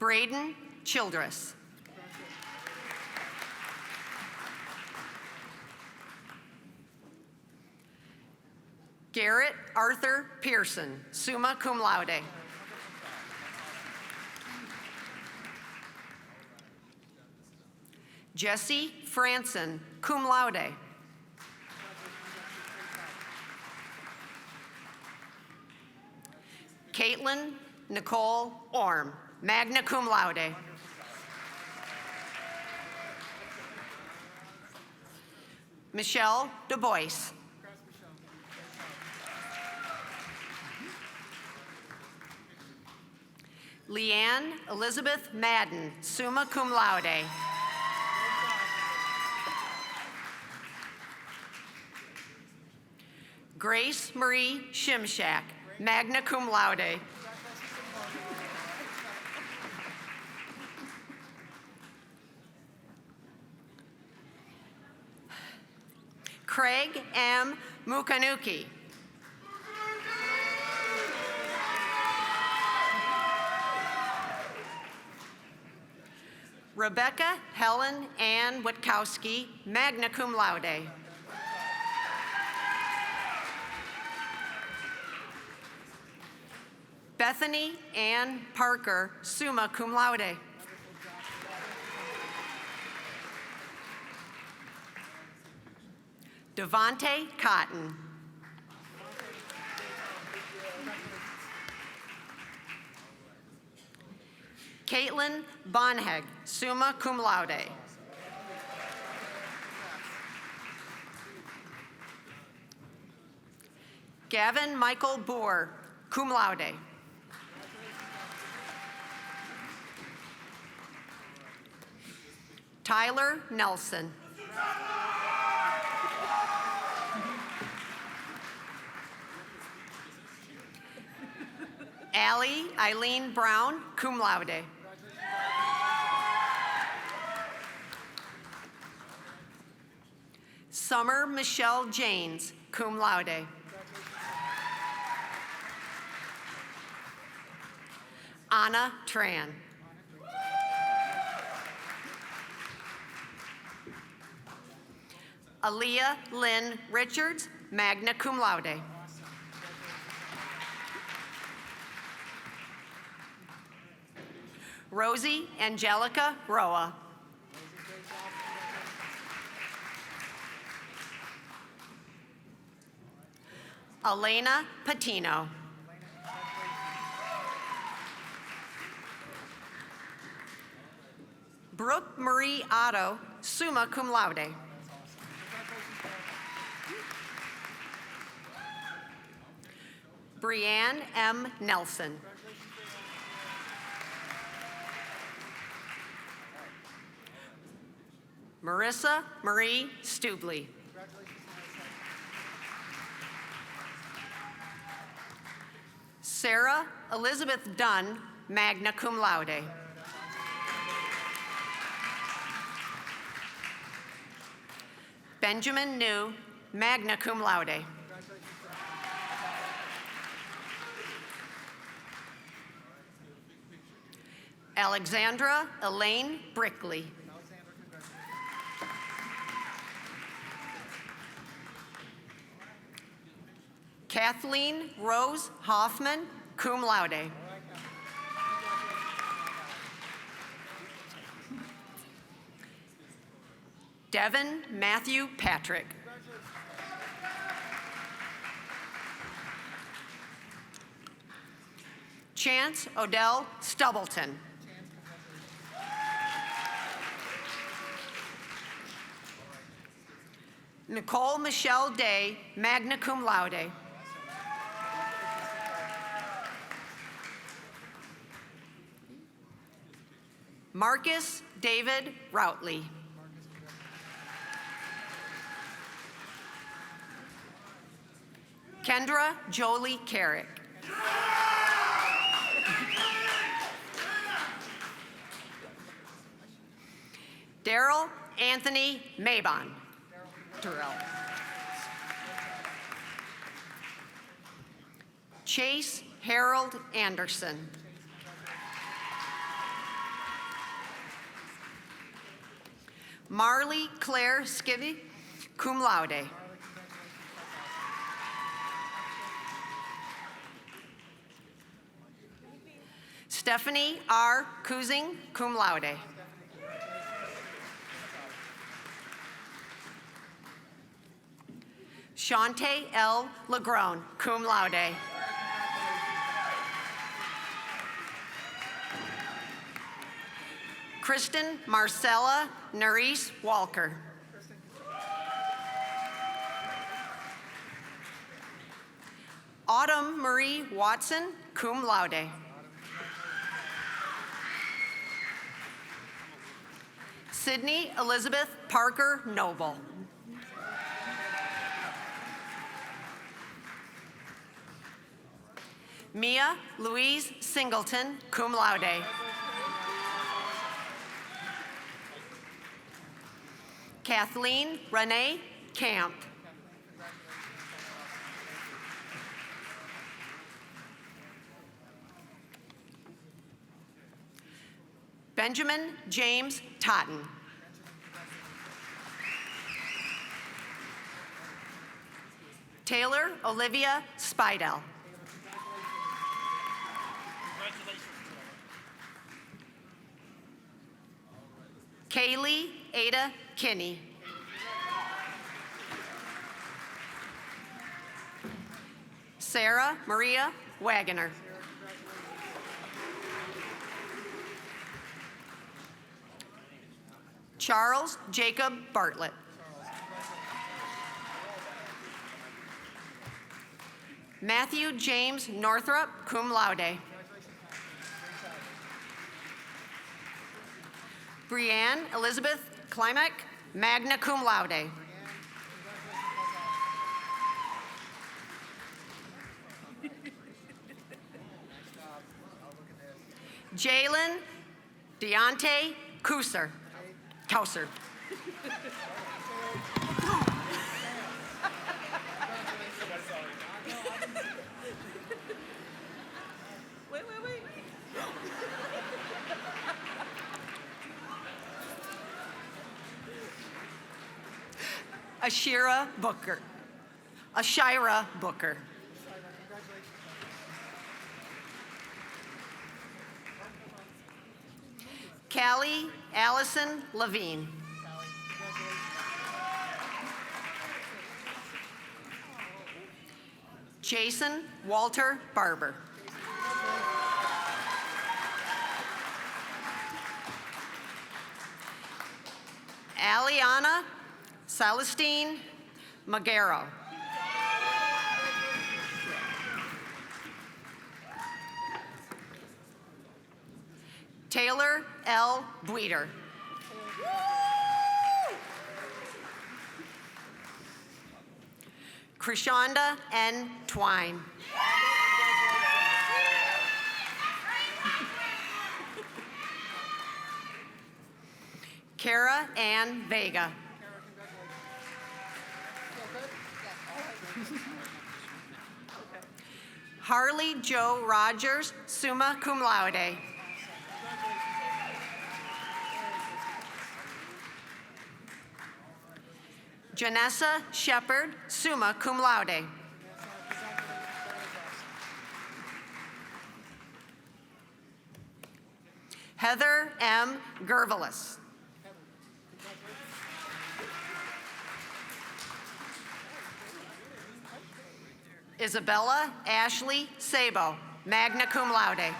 Braden Childress. Garrett Arthur Pearson, summa cum laude. Jesse Franson, cum laude. Caitlin Nicole Orm, magna cum laude. Michelle Du Bois. Leanne Elizabeth Madden, summa cum laude. Grace Marie Shimshak, magna cum laude. Craig M. Mukanuki. Rebecca Helen Ann Witkowski, magna cum laude. Bethany Ann Parker, summa cum laude. Devonte Cotton. Caitlin Bonheg, summa cum laude. Gavin Michael Boer, cum laude. Tyler Nelson. Allie Eileen Brown, cum laude. Summer Michelle Janes, cum laude. Anna Tran. Aaliyah Lynn Richards, magna cum laude. Rosie Angelica Roa. Elena Patino. Brooke Marie Otto, summa cum laude. Brianne M. Nelson. Marissa Marie Stubley. Sarah Elizabeth Dunn, magna cum laude. Benjamin New, magna cum laude. Alexandra Elaine Brickley. Kathleen Rose Hoffman, cum laude. Devin Matthew Patrick. Chance Odell Stubbleton. Nicole Michelle Day, magna cum laude. Marcus David Routley. Kendra Jolie Carrick. Daryl Anthony Mabon. Durrell. Chase Harold Anderson. Marley Claire Skibby, cum laude. Stephanie R. Kuzing, cum laude. Shante L. Lagrone, cum laude. Kristen Marcella Nerese Walker. Autumn Marie Watson, cum laude. Sydney Elizabeth Parker Noble. Mia Louise Singleton, cum laude. Kathleen Renee Camp. Benjamin James Totten. Taylor Olivia Spidel. Kaylee Ada Kinney. Sarah Maria Wagoner. Charles Jacob Bartlett. Matthew James Northrop, cum laude. Brianne Elizabeth Klimek, magna cum laude. Jalen Deontay Kouser. Ashira Booker. Ashira Booker. Callie Allison Levine. Jason Walter Barber. Aliana Celestine Magaro. Taylor L. Buiter. Krishanda N. Twine. Kara Ann Vega. Harley Joe Rogers, summa cum laude. Janessa Shepard, summa cum laude. Heather M. Gervelis. Isabella Ashley Sabo, magna cum laude.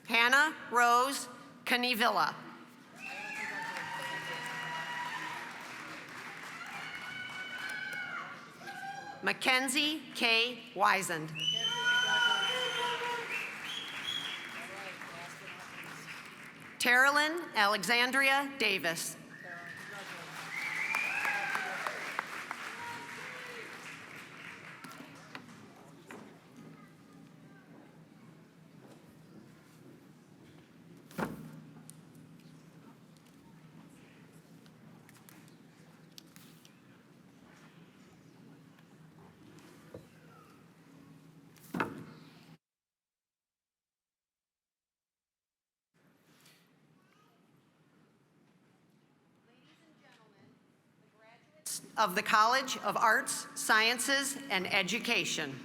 Hannah Rose Canivilla. Mackenzie K. Wiesand. Terilyn Alexandria Davis. of the College of Arts, Sciences, and Education.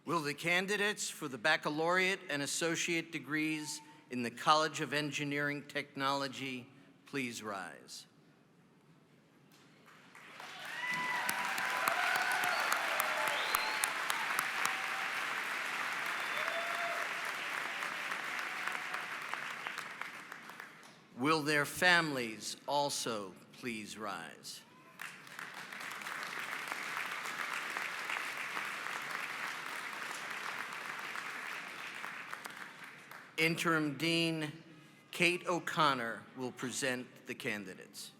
Will the candidates for the baccalaureate and associate degrees in the College of Engineering Technology please rise? Will their families also please rise? Interim Dean Kate O'Connor will present the candidates.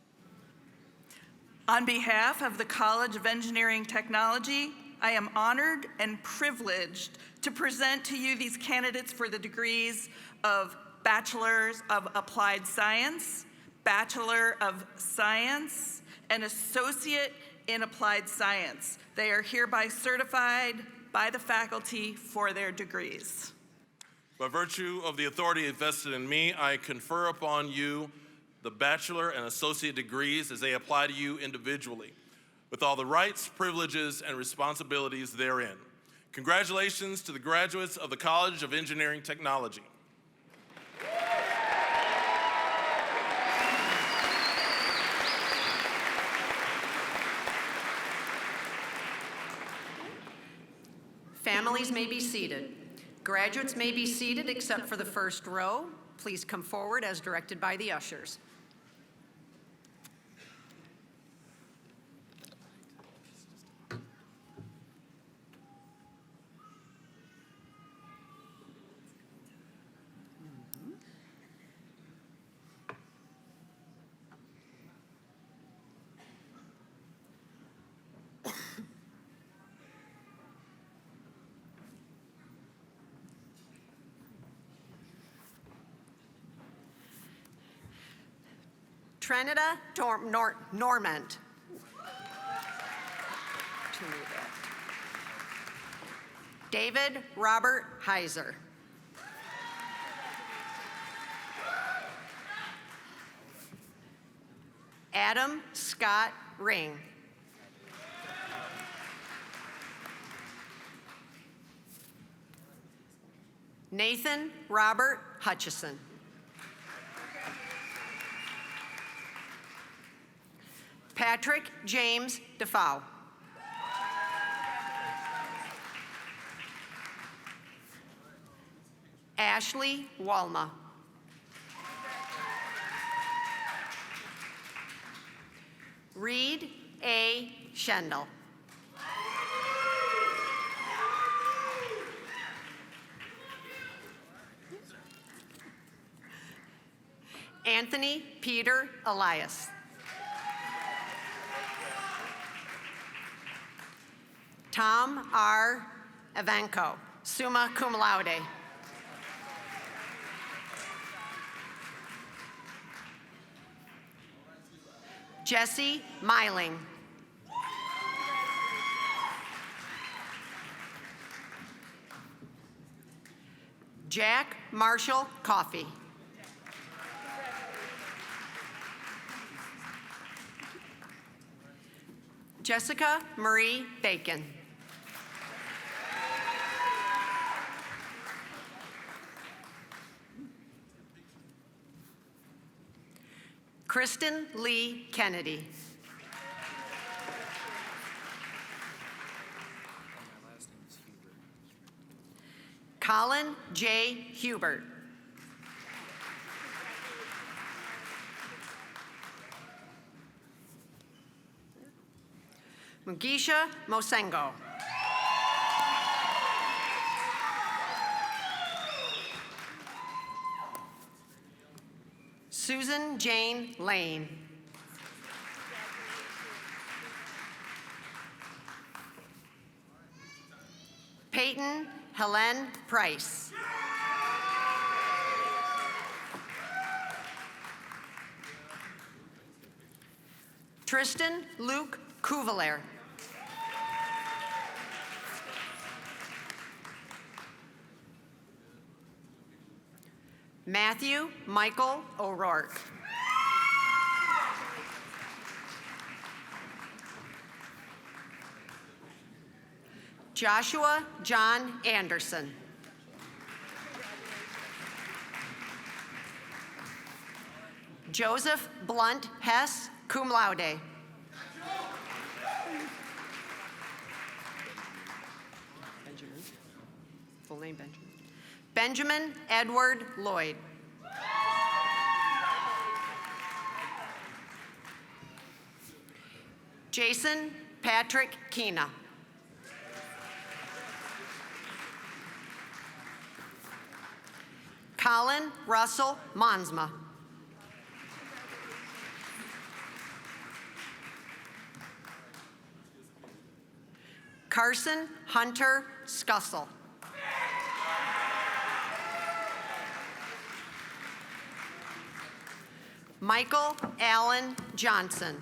On behalf of the College of Engineering Technology, I am honored and privileged to present to you these candidates for the degrees of Bachelor of Applied Science, Bachelor of Science, and Associate in Applied Science. They are hereby certified by the faculty for their degrees. By virtue of the authority vested in me, I confer upon you the bachelor and associate degrees as they apply to you individually, with all the rights, privileges, and responsibilities therein. Congratulations to the graduates of the College of Engineering Technology. Families may be seated. Graduates may be seated except for the first row. Please come forward as directed by the ushers. Trinita Normand. David Robert Heiser. Adam Scott Ring. Nathan Robert Hutchison. Patrick James Defoe. Ashley Walma. Reed A. Schendel. Anthony Peter Elias. Tom R. Evanko, summa cum laude. Jesse Myling. Jack Marshall Coffey. Jessica Marie Bacon. Kristen Lee Kennedy. Colin J. Hubert. Mugisha Mosengo. Susan Jane Lane. Peyton Helen Price. Tristan Luke Cuvelair. Matthew Michael O'Rourke. Joshua John Anderson. Joseph Blunt Hess, cum laude. Benjamin. Full name Benjamin. Benjamin Edward Lloyd. Jason Patrick Keena. Colin Russell Monsma. Carson Hunter Scussel. Michael Allen Johnson.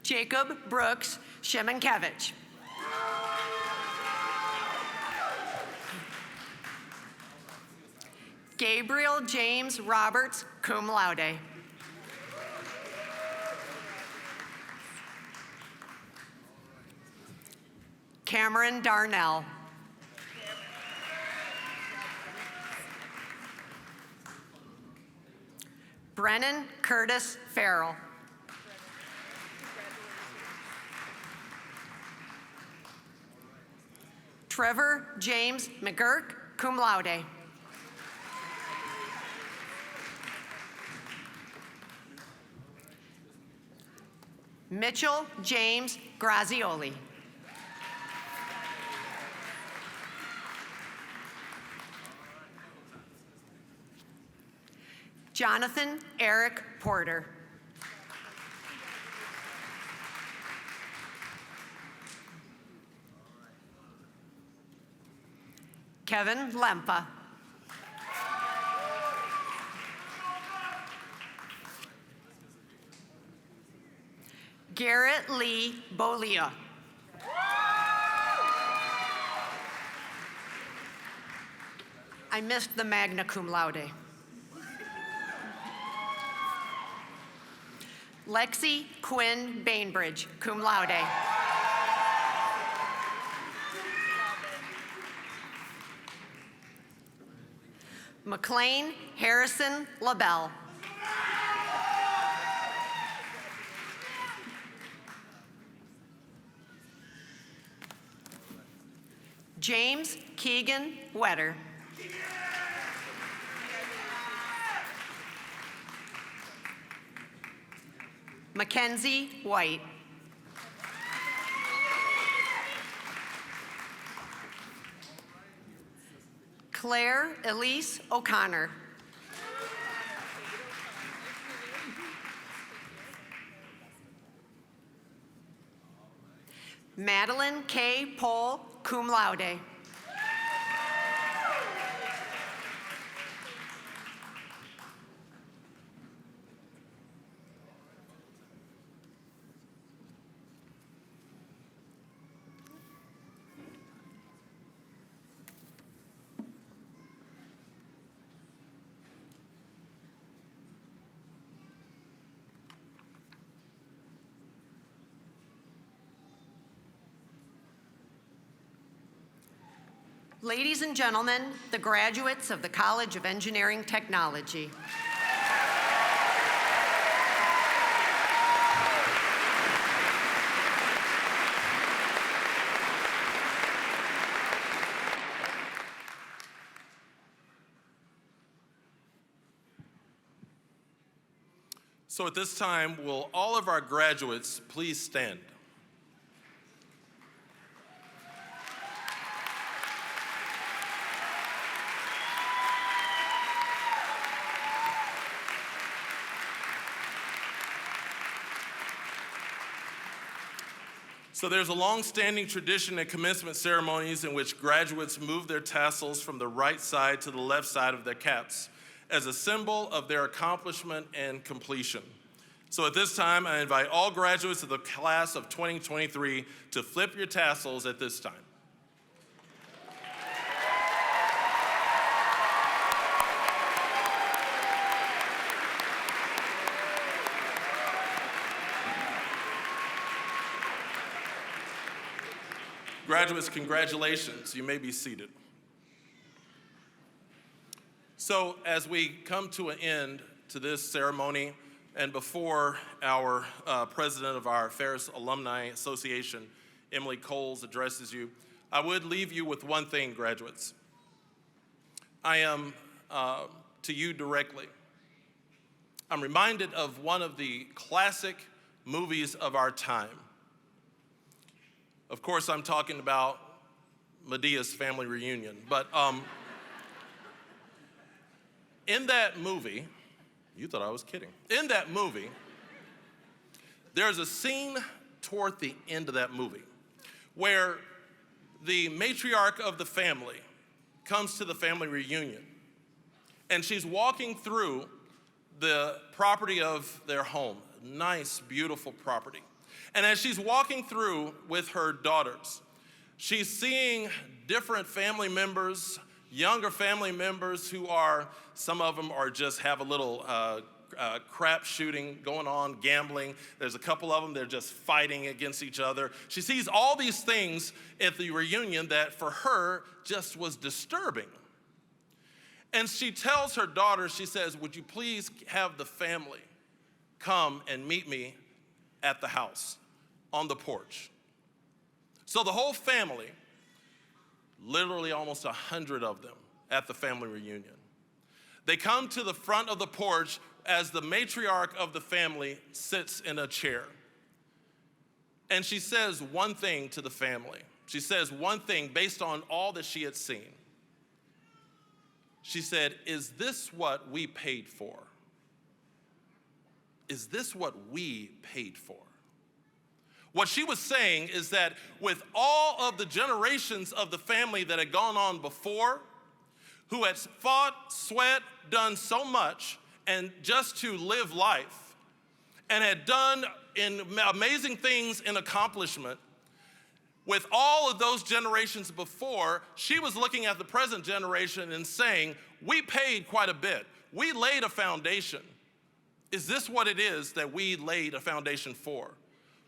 Jacob Brooks Shemenkevich. Gabriel James Roberts, cum laude. Cameron Darnell. Brennan Curtis Farrell. Trevor James McGurk, cum laude. Mitchell James Grazioli. Jonathan Eric Porter. Kevin Lempa. Garrett Lee Bolia. I missed the magna cum laude. Lexi Quinn Bainbridge, cum laude. McLean Harrison LaBelle. James Keegan Wetter. Mackenzie White. Claire Elise O'Connor. Madeline K. Pohl, cum laude. Ladies and gentlemen, the graduates of the College of Engineering Technology. So at this time, will all of our graduates please stand? So there's a long-standing tradition at commencement ceremonies in which graduates move their tassels from the right side to the left side of their caps as a symbol of their accomplishment and completion. So at this time, I invite all graduates of the class of 2023 to flip your tassels at this time. Graduates, congratulations. You may be seated. So as we come to an end to this ceremony, and before our president of our Ferris Alumni Association, Emily Coles, addresses you, I would leave you with one thing, graduates. I am, to you directly, I'm reminded of one of the classic movies of our time. Of course, I'm talking about Medea's Family Reunion. But in that movie, you thought I was kidding. In that movie, there's a scene toward the end of that movie where the matriarch of the family comes to the family reunion, and she's walking through the property of their home, nice, beautiful property. And as she's walking through with her daughters, she's seeing different family members, younger family members who are, some of them are just have a little crap shooting going on, gambling. There's a couple of them, they're just fighting against each other. She sees all these things at the reunion that for her just was disturbing. And she tells her daughter, she says, would you please have the family come and meet me at the house on the porch? So the whole family, literally almost 100 of them at the family reunion, they come to the front of the porch as the matriarch of the family sits in a chair. And she says one thing to the family. She says one thing based on all that she had seen. She said, is this what we paid for? Is this what we paid for? What she was saying is that with all of the generations of the family that had gone on before, who had fought, sweat, done so much, and just to live life, and had done amazing things in accomplishment, with all of those generations before, she was looking at the present generation and saying, we paid quite a bit. We laid a foundation. Is this what it is that we laid a foundation for?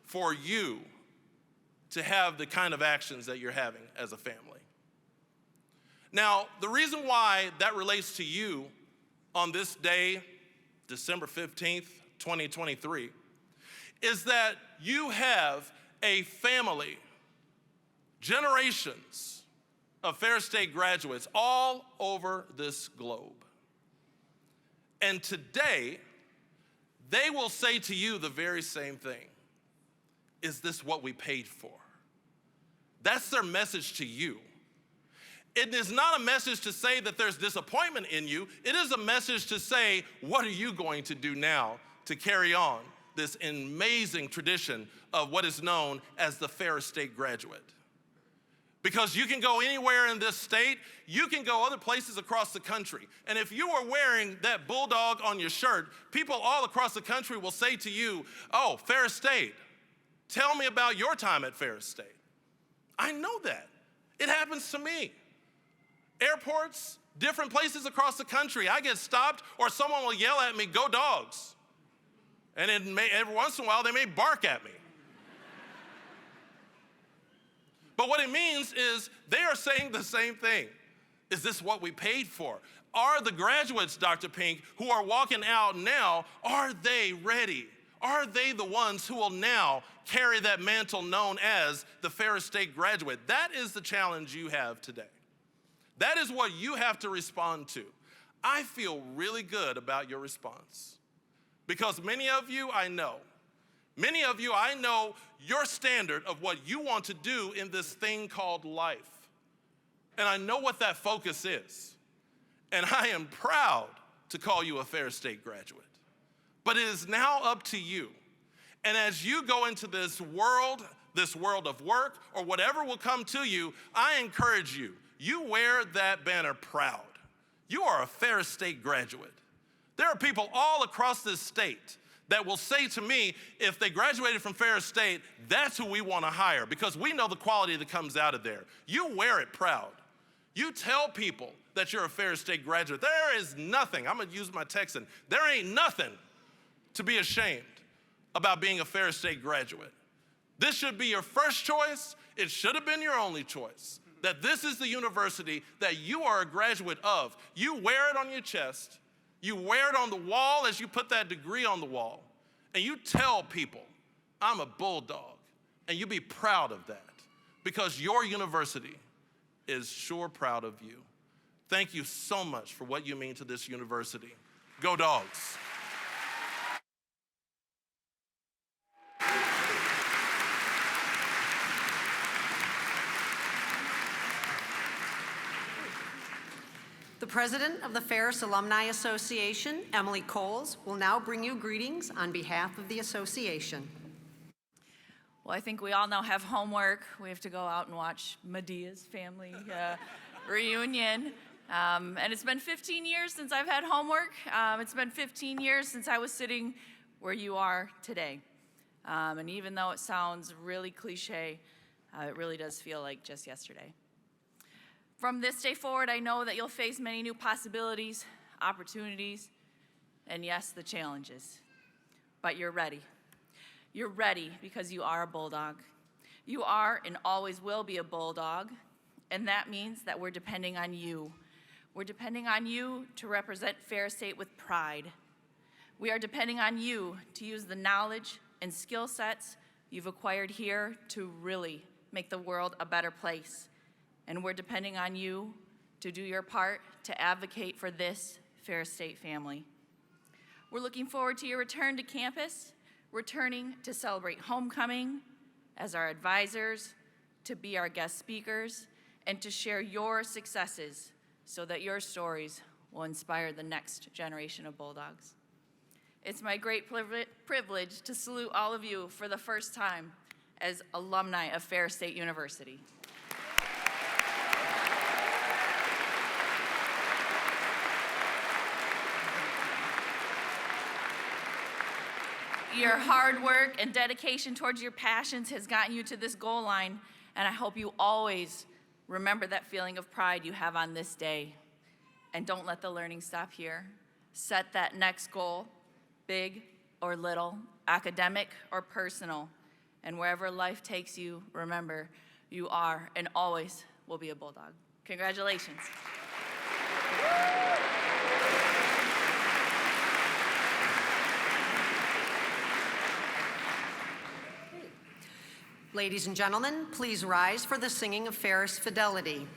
For you to have the kind of actions that you're having as a family. Now, the reason why that relates to you on this day, December 15th, 2023, is that you have a family, generations of Ferris State graduates all over this globe. And today, they will say to you the very same thing. Is this what we paid for? That's their message to you. It is not a message to say that there's disappointment in you. It is a message to say, what are you going to do now to carry on this amazing tradition of what is known as the Ferris State graduate? Because you can go anywhere in this state, you can go other places across the country. And if you are wearing that bulldog on your shirt, people all across the country will say to you, oh, Ferris State, tell me about your time at Ferris State. I know that. It happens to me. Airports, different places across the country, I get stopped or someone will yell at me, go Dogs. And every once in a while, they may bark at me. But what it means is they are saying the same thing. Is this what we paid for? Are the graduates, Dr. Pink, who are walking out now, are they ready? Are they the ones who will now carry that mantle known as the Ferris State graduate? That is the challenge you have today. That is what you have to respond to. I feel really good about your response because many of you I know your standard of what you want to do in this thing called life. And I know what that focus is. And I am proud to call you a Ferris State graduate. But it is now up to you. And as you go into this world this world of work, or whatever will come to you, I encourage you, you wear that banner proud. You are a Ferris State graduate. There are people all across this state that will say to me, if they graduated from Ferris State, that's who we want to hire because we know the quality that comes out of there. You wear it proud. You tell people that you're a Ferris State graduate. There is nothing, I'm gonna use my Texan, there ain't nothing to be ashamed about being a Ferris State graduate. This should be your first choice. It should have been your only choice. That this is the university that you are a graduate of. You wear it on your chest. You wear it on the wall as you put that degree on the wall. And you tell people, I'm a bulldog. And you be proud of that because your university is sure proud of you. Thank you so much for what you mean to this university. Go Dogs. The president of the Ferris Alumni Association, Emily Coles, will now bring you greetings on behalf of the association. Well, I think we all now have homework. We have to go out and watch Medea's family reunion. And it's been 15 years since I've had homework. It's been 15 years since I was sitting where you are today. And even though it sounds really cliche, it really does feel like just yesterday. From this day forward, I know that you'll face many new possibilities, opportunities, and yes, the challenges. But you're ready. You're ready because you are a bulldog. You are and always will be a bulldog, and that means that we're depending on you. We're depending on you to represent Ferris State with pride. We are depending on you to use the knowledge and skill sets you've acquired here to really make the world a better place. And we're depending on you to do your part to advocate for this Ferris State family. We're looking forward to your return to campus, returning to celebrate homecoming as our advisors, to be our guest speakers, and to share your successes so that your stories will inspire the next generation of Bulldogs. It's my great privilege to salute all of you for the first time as alumni of Ferris State University. Your hard work and dedication towards your passions has gotten you to this goal line, and I hope you always remember that feeling of pride you have on this day. And don't let the learning stop here. Set that next goal, big or little, academic or personal. And wherever life takes you, remember, you are and always will be a Bulldog. Congratulations. Ladies and gentlemen, please rise for the singing of Ferris Fidelity.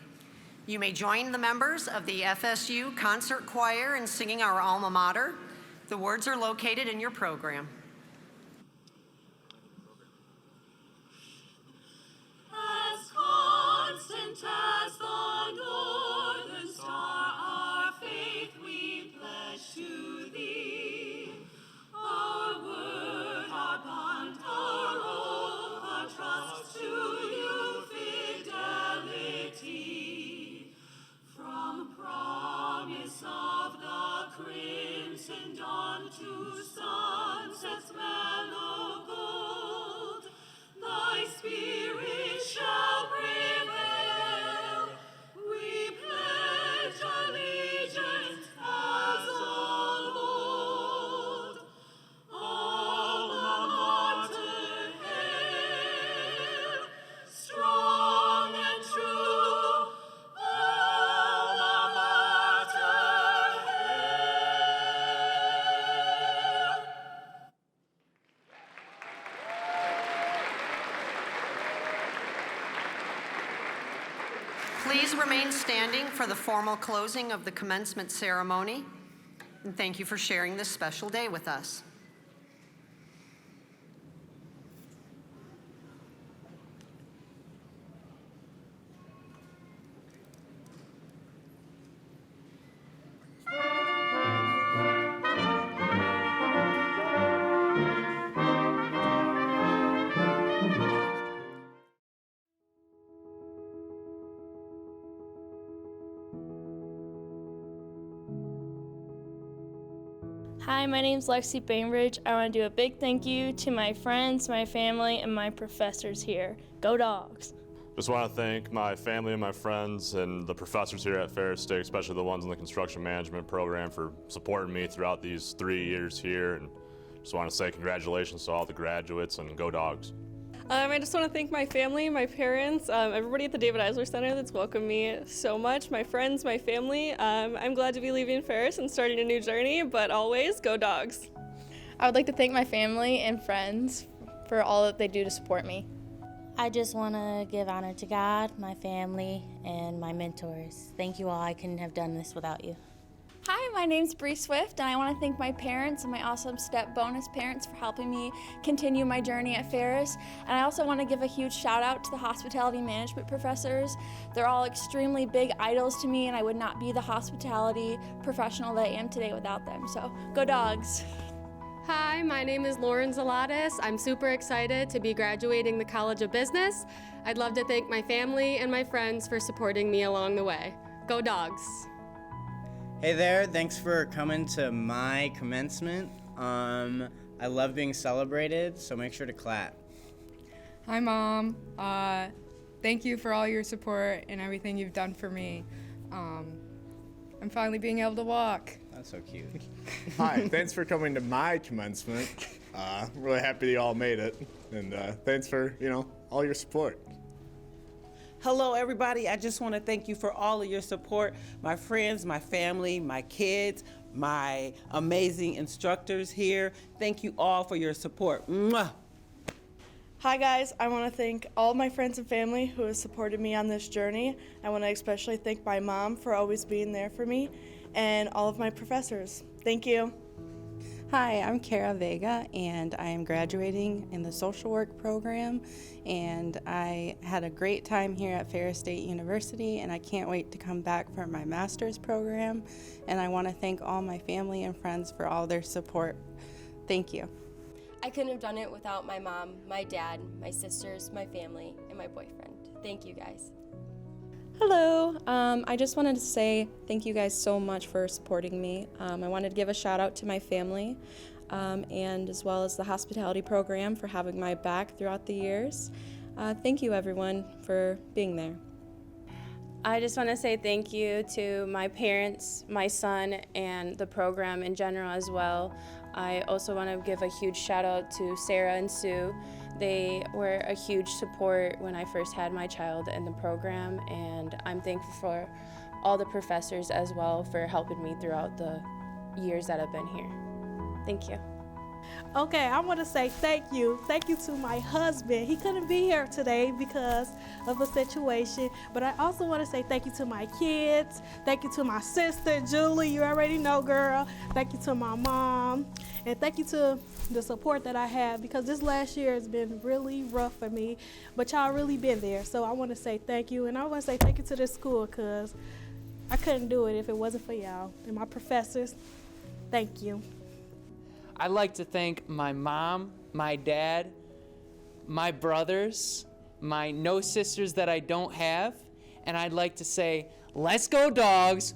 You may join the members of the FSU Concert Choir in singing our alma mater. The words are located in your program. As constant as the northern star, our faith we pledge to thee. Our word, our bond, our oath, our trust to you, fidelity. From promise of the crimson dawn to sunset's mellow gold, thy spirit shall prevail. We pledge allegiance as of old. Alma mater, hail, strong and true. Alma mater, hail. Please remain standing for the formal closing of the commencement ceremony. And thank you for sharing this special day with us. Hi, my name's Lexi Bainbridge. I want to do a big thank you to my friends, my family, and my professors here. Go Dogs! Just want to thank my family and my friends and the professors here at Ferris State, especially the ones in the construction management program, for supporting me throughout these 3 years here. And just want to say congratulations to all the graduates, and go Dogs. I just want to thank my family, my parents, everybody at the David Eisler Center that's welcomed me so much, my friends, my family. I'm glad to be leaving Ferris and starting a new journey, but always go Dogs. I would like to thank my family and friends for all that they do to support me. I just want to give honor to God, my family, and my mentors. Thank you all. I couldn't have done this without you. Hi, my name's Bree Swift, and I want to thank my parents and my awesome step bonus parents for helping me continue my journey at Ferris. And I also want to give a huge shout out to the hospitality management professors. They're all extremely big idols to me, and I would not be the hospitality professional that I am today without them. So go Dogs! Hi, my name is Lauren Zalatis. I'm super excited to be graduating the College of Business. I'd love to thank my family and my friends for supporting me along the way. Go Dogs! Hey there, thanks for coming to my commencement. I love being celebrated, so make sure to clap. Hi, Mom. Thank you for all your support and everything you've done for me. I'm finally being able to walk. That's so cute. Hi, thanks for coming to my commencement. Really happy you all made it, and thanks for, all your support. Hello, everybody. I just want to thank you for all of your support. My friends, my family, my kids, my amazing instructors here. Thank you all for your support. Mwah. Hi guys, I want to thank all my friends and family who have supported me on this journey. I want to especially thank my mom for always being there for me, and all of my professors. Thank you. Hi, I'm Kara Vega, and I am graduating in the social work program, and I had a great time here at Ferris State University, and I can't wait to come back for my master's program, and I want to thank all my family and friends for all their support. Thank you. I couldn't have done it without my mom, my dad, my sisters, my family, and my boyfriend. Thank you guys. Hello, I just wanted to say thank you guys so much for supporting me. I wanted to give a shout out to my family and as well as the hospitality program for having my back throughout the years. Thank you everyone for being there. I just want to say thank you to my parents, my son, and the program in general as well. I also want to give a huge shout out to Sarah and Sue. They were a huge support when I first had my child in the program, and I'm thankful for all the professors as well for helping me throughout the years that I've been here. Thank you. Okay, I want to say thank you. Thank you to my husband. He couldn't be here today because of a situation, but I also want to say thank you to my kids. Thank you to my sister, Julie. You already know, girl. Thank you to my mom. And thank you to the support that I have, because this last year has been really rough for me, but y'all really been there. So I want to say thank you, and I want to say thank you to this school, because I couldn't do it if it wasn't for y'all and my professors. Thank you. I'd like to thank my mom, my dad, my brothers, my no sisters that I don't have, and I'd like to say, let's go Dogs.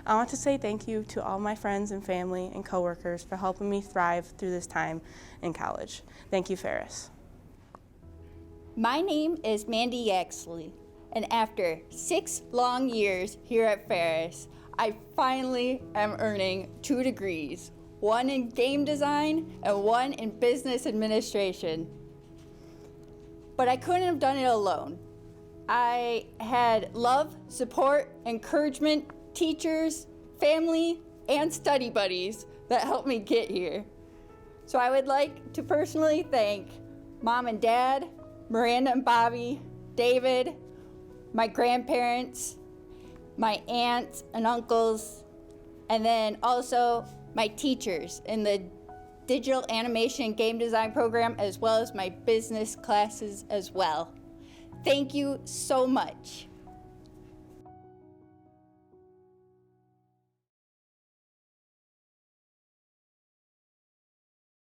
I want to say thank you to all my friends and family and coworkers for helping me thrive through this time in college. Thank you, Ferris. My name is Mandy Yaxley, and after 6 long years here at Ferris, I finally am earning 2 degrees, one in game design and one in business administration. But I couldn't have done it alone. I had love, support, encouragement, teachers, family, and study buddies that helped me get here. So I would like to personally thank Mom and Dad, Miranda and Bobby, David, my grandparents, my aunts and uncles, and then also my teachers in the digital animation game design program, as well as my business classes as well. Thank you so much.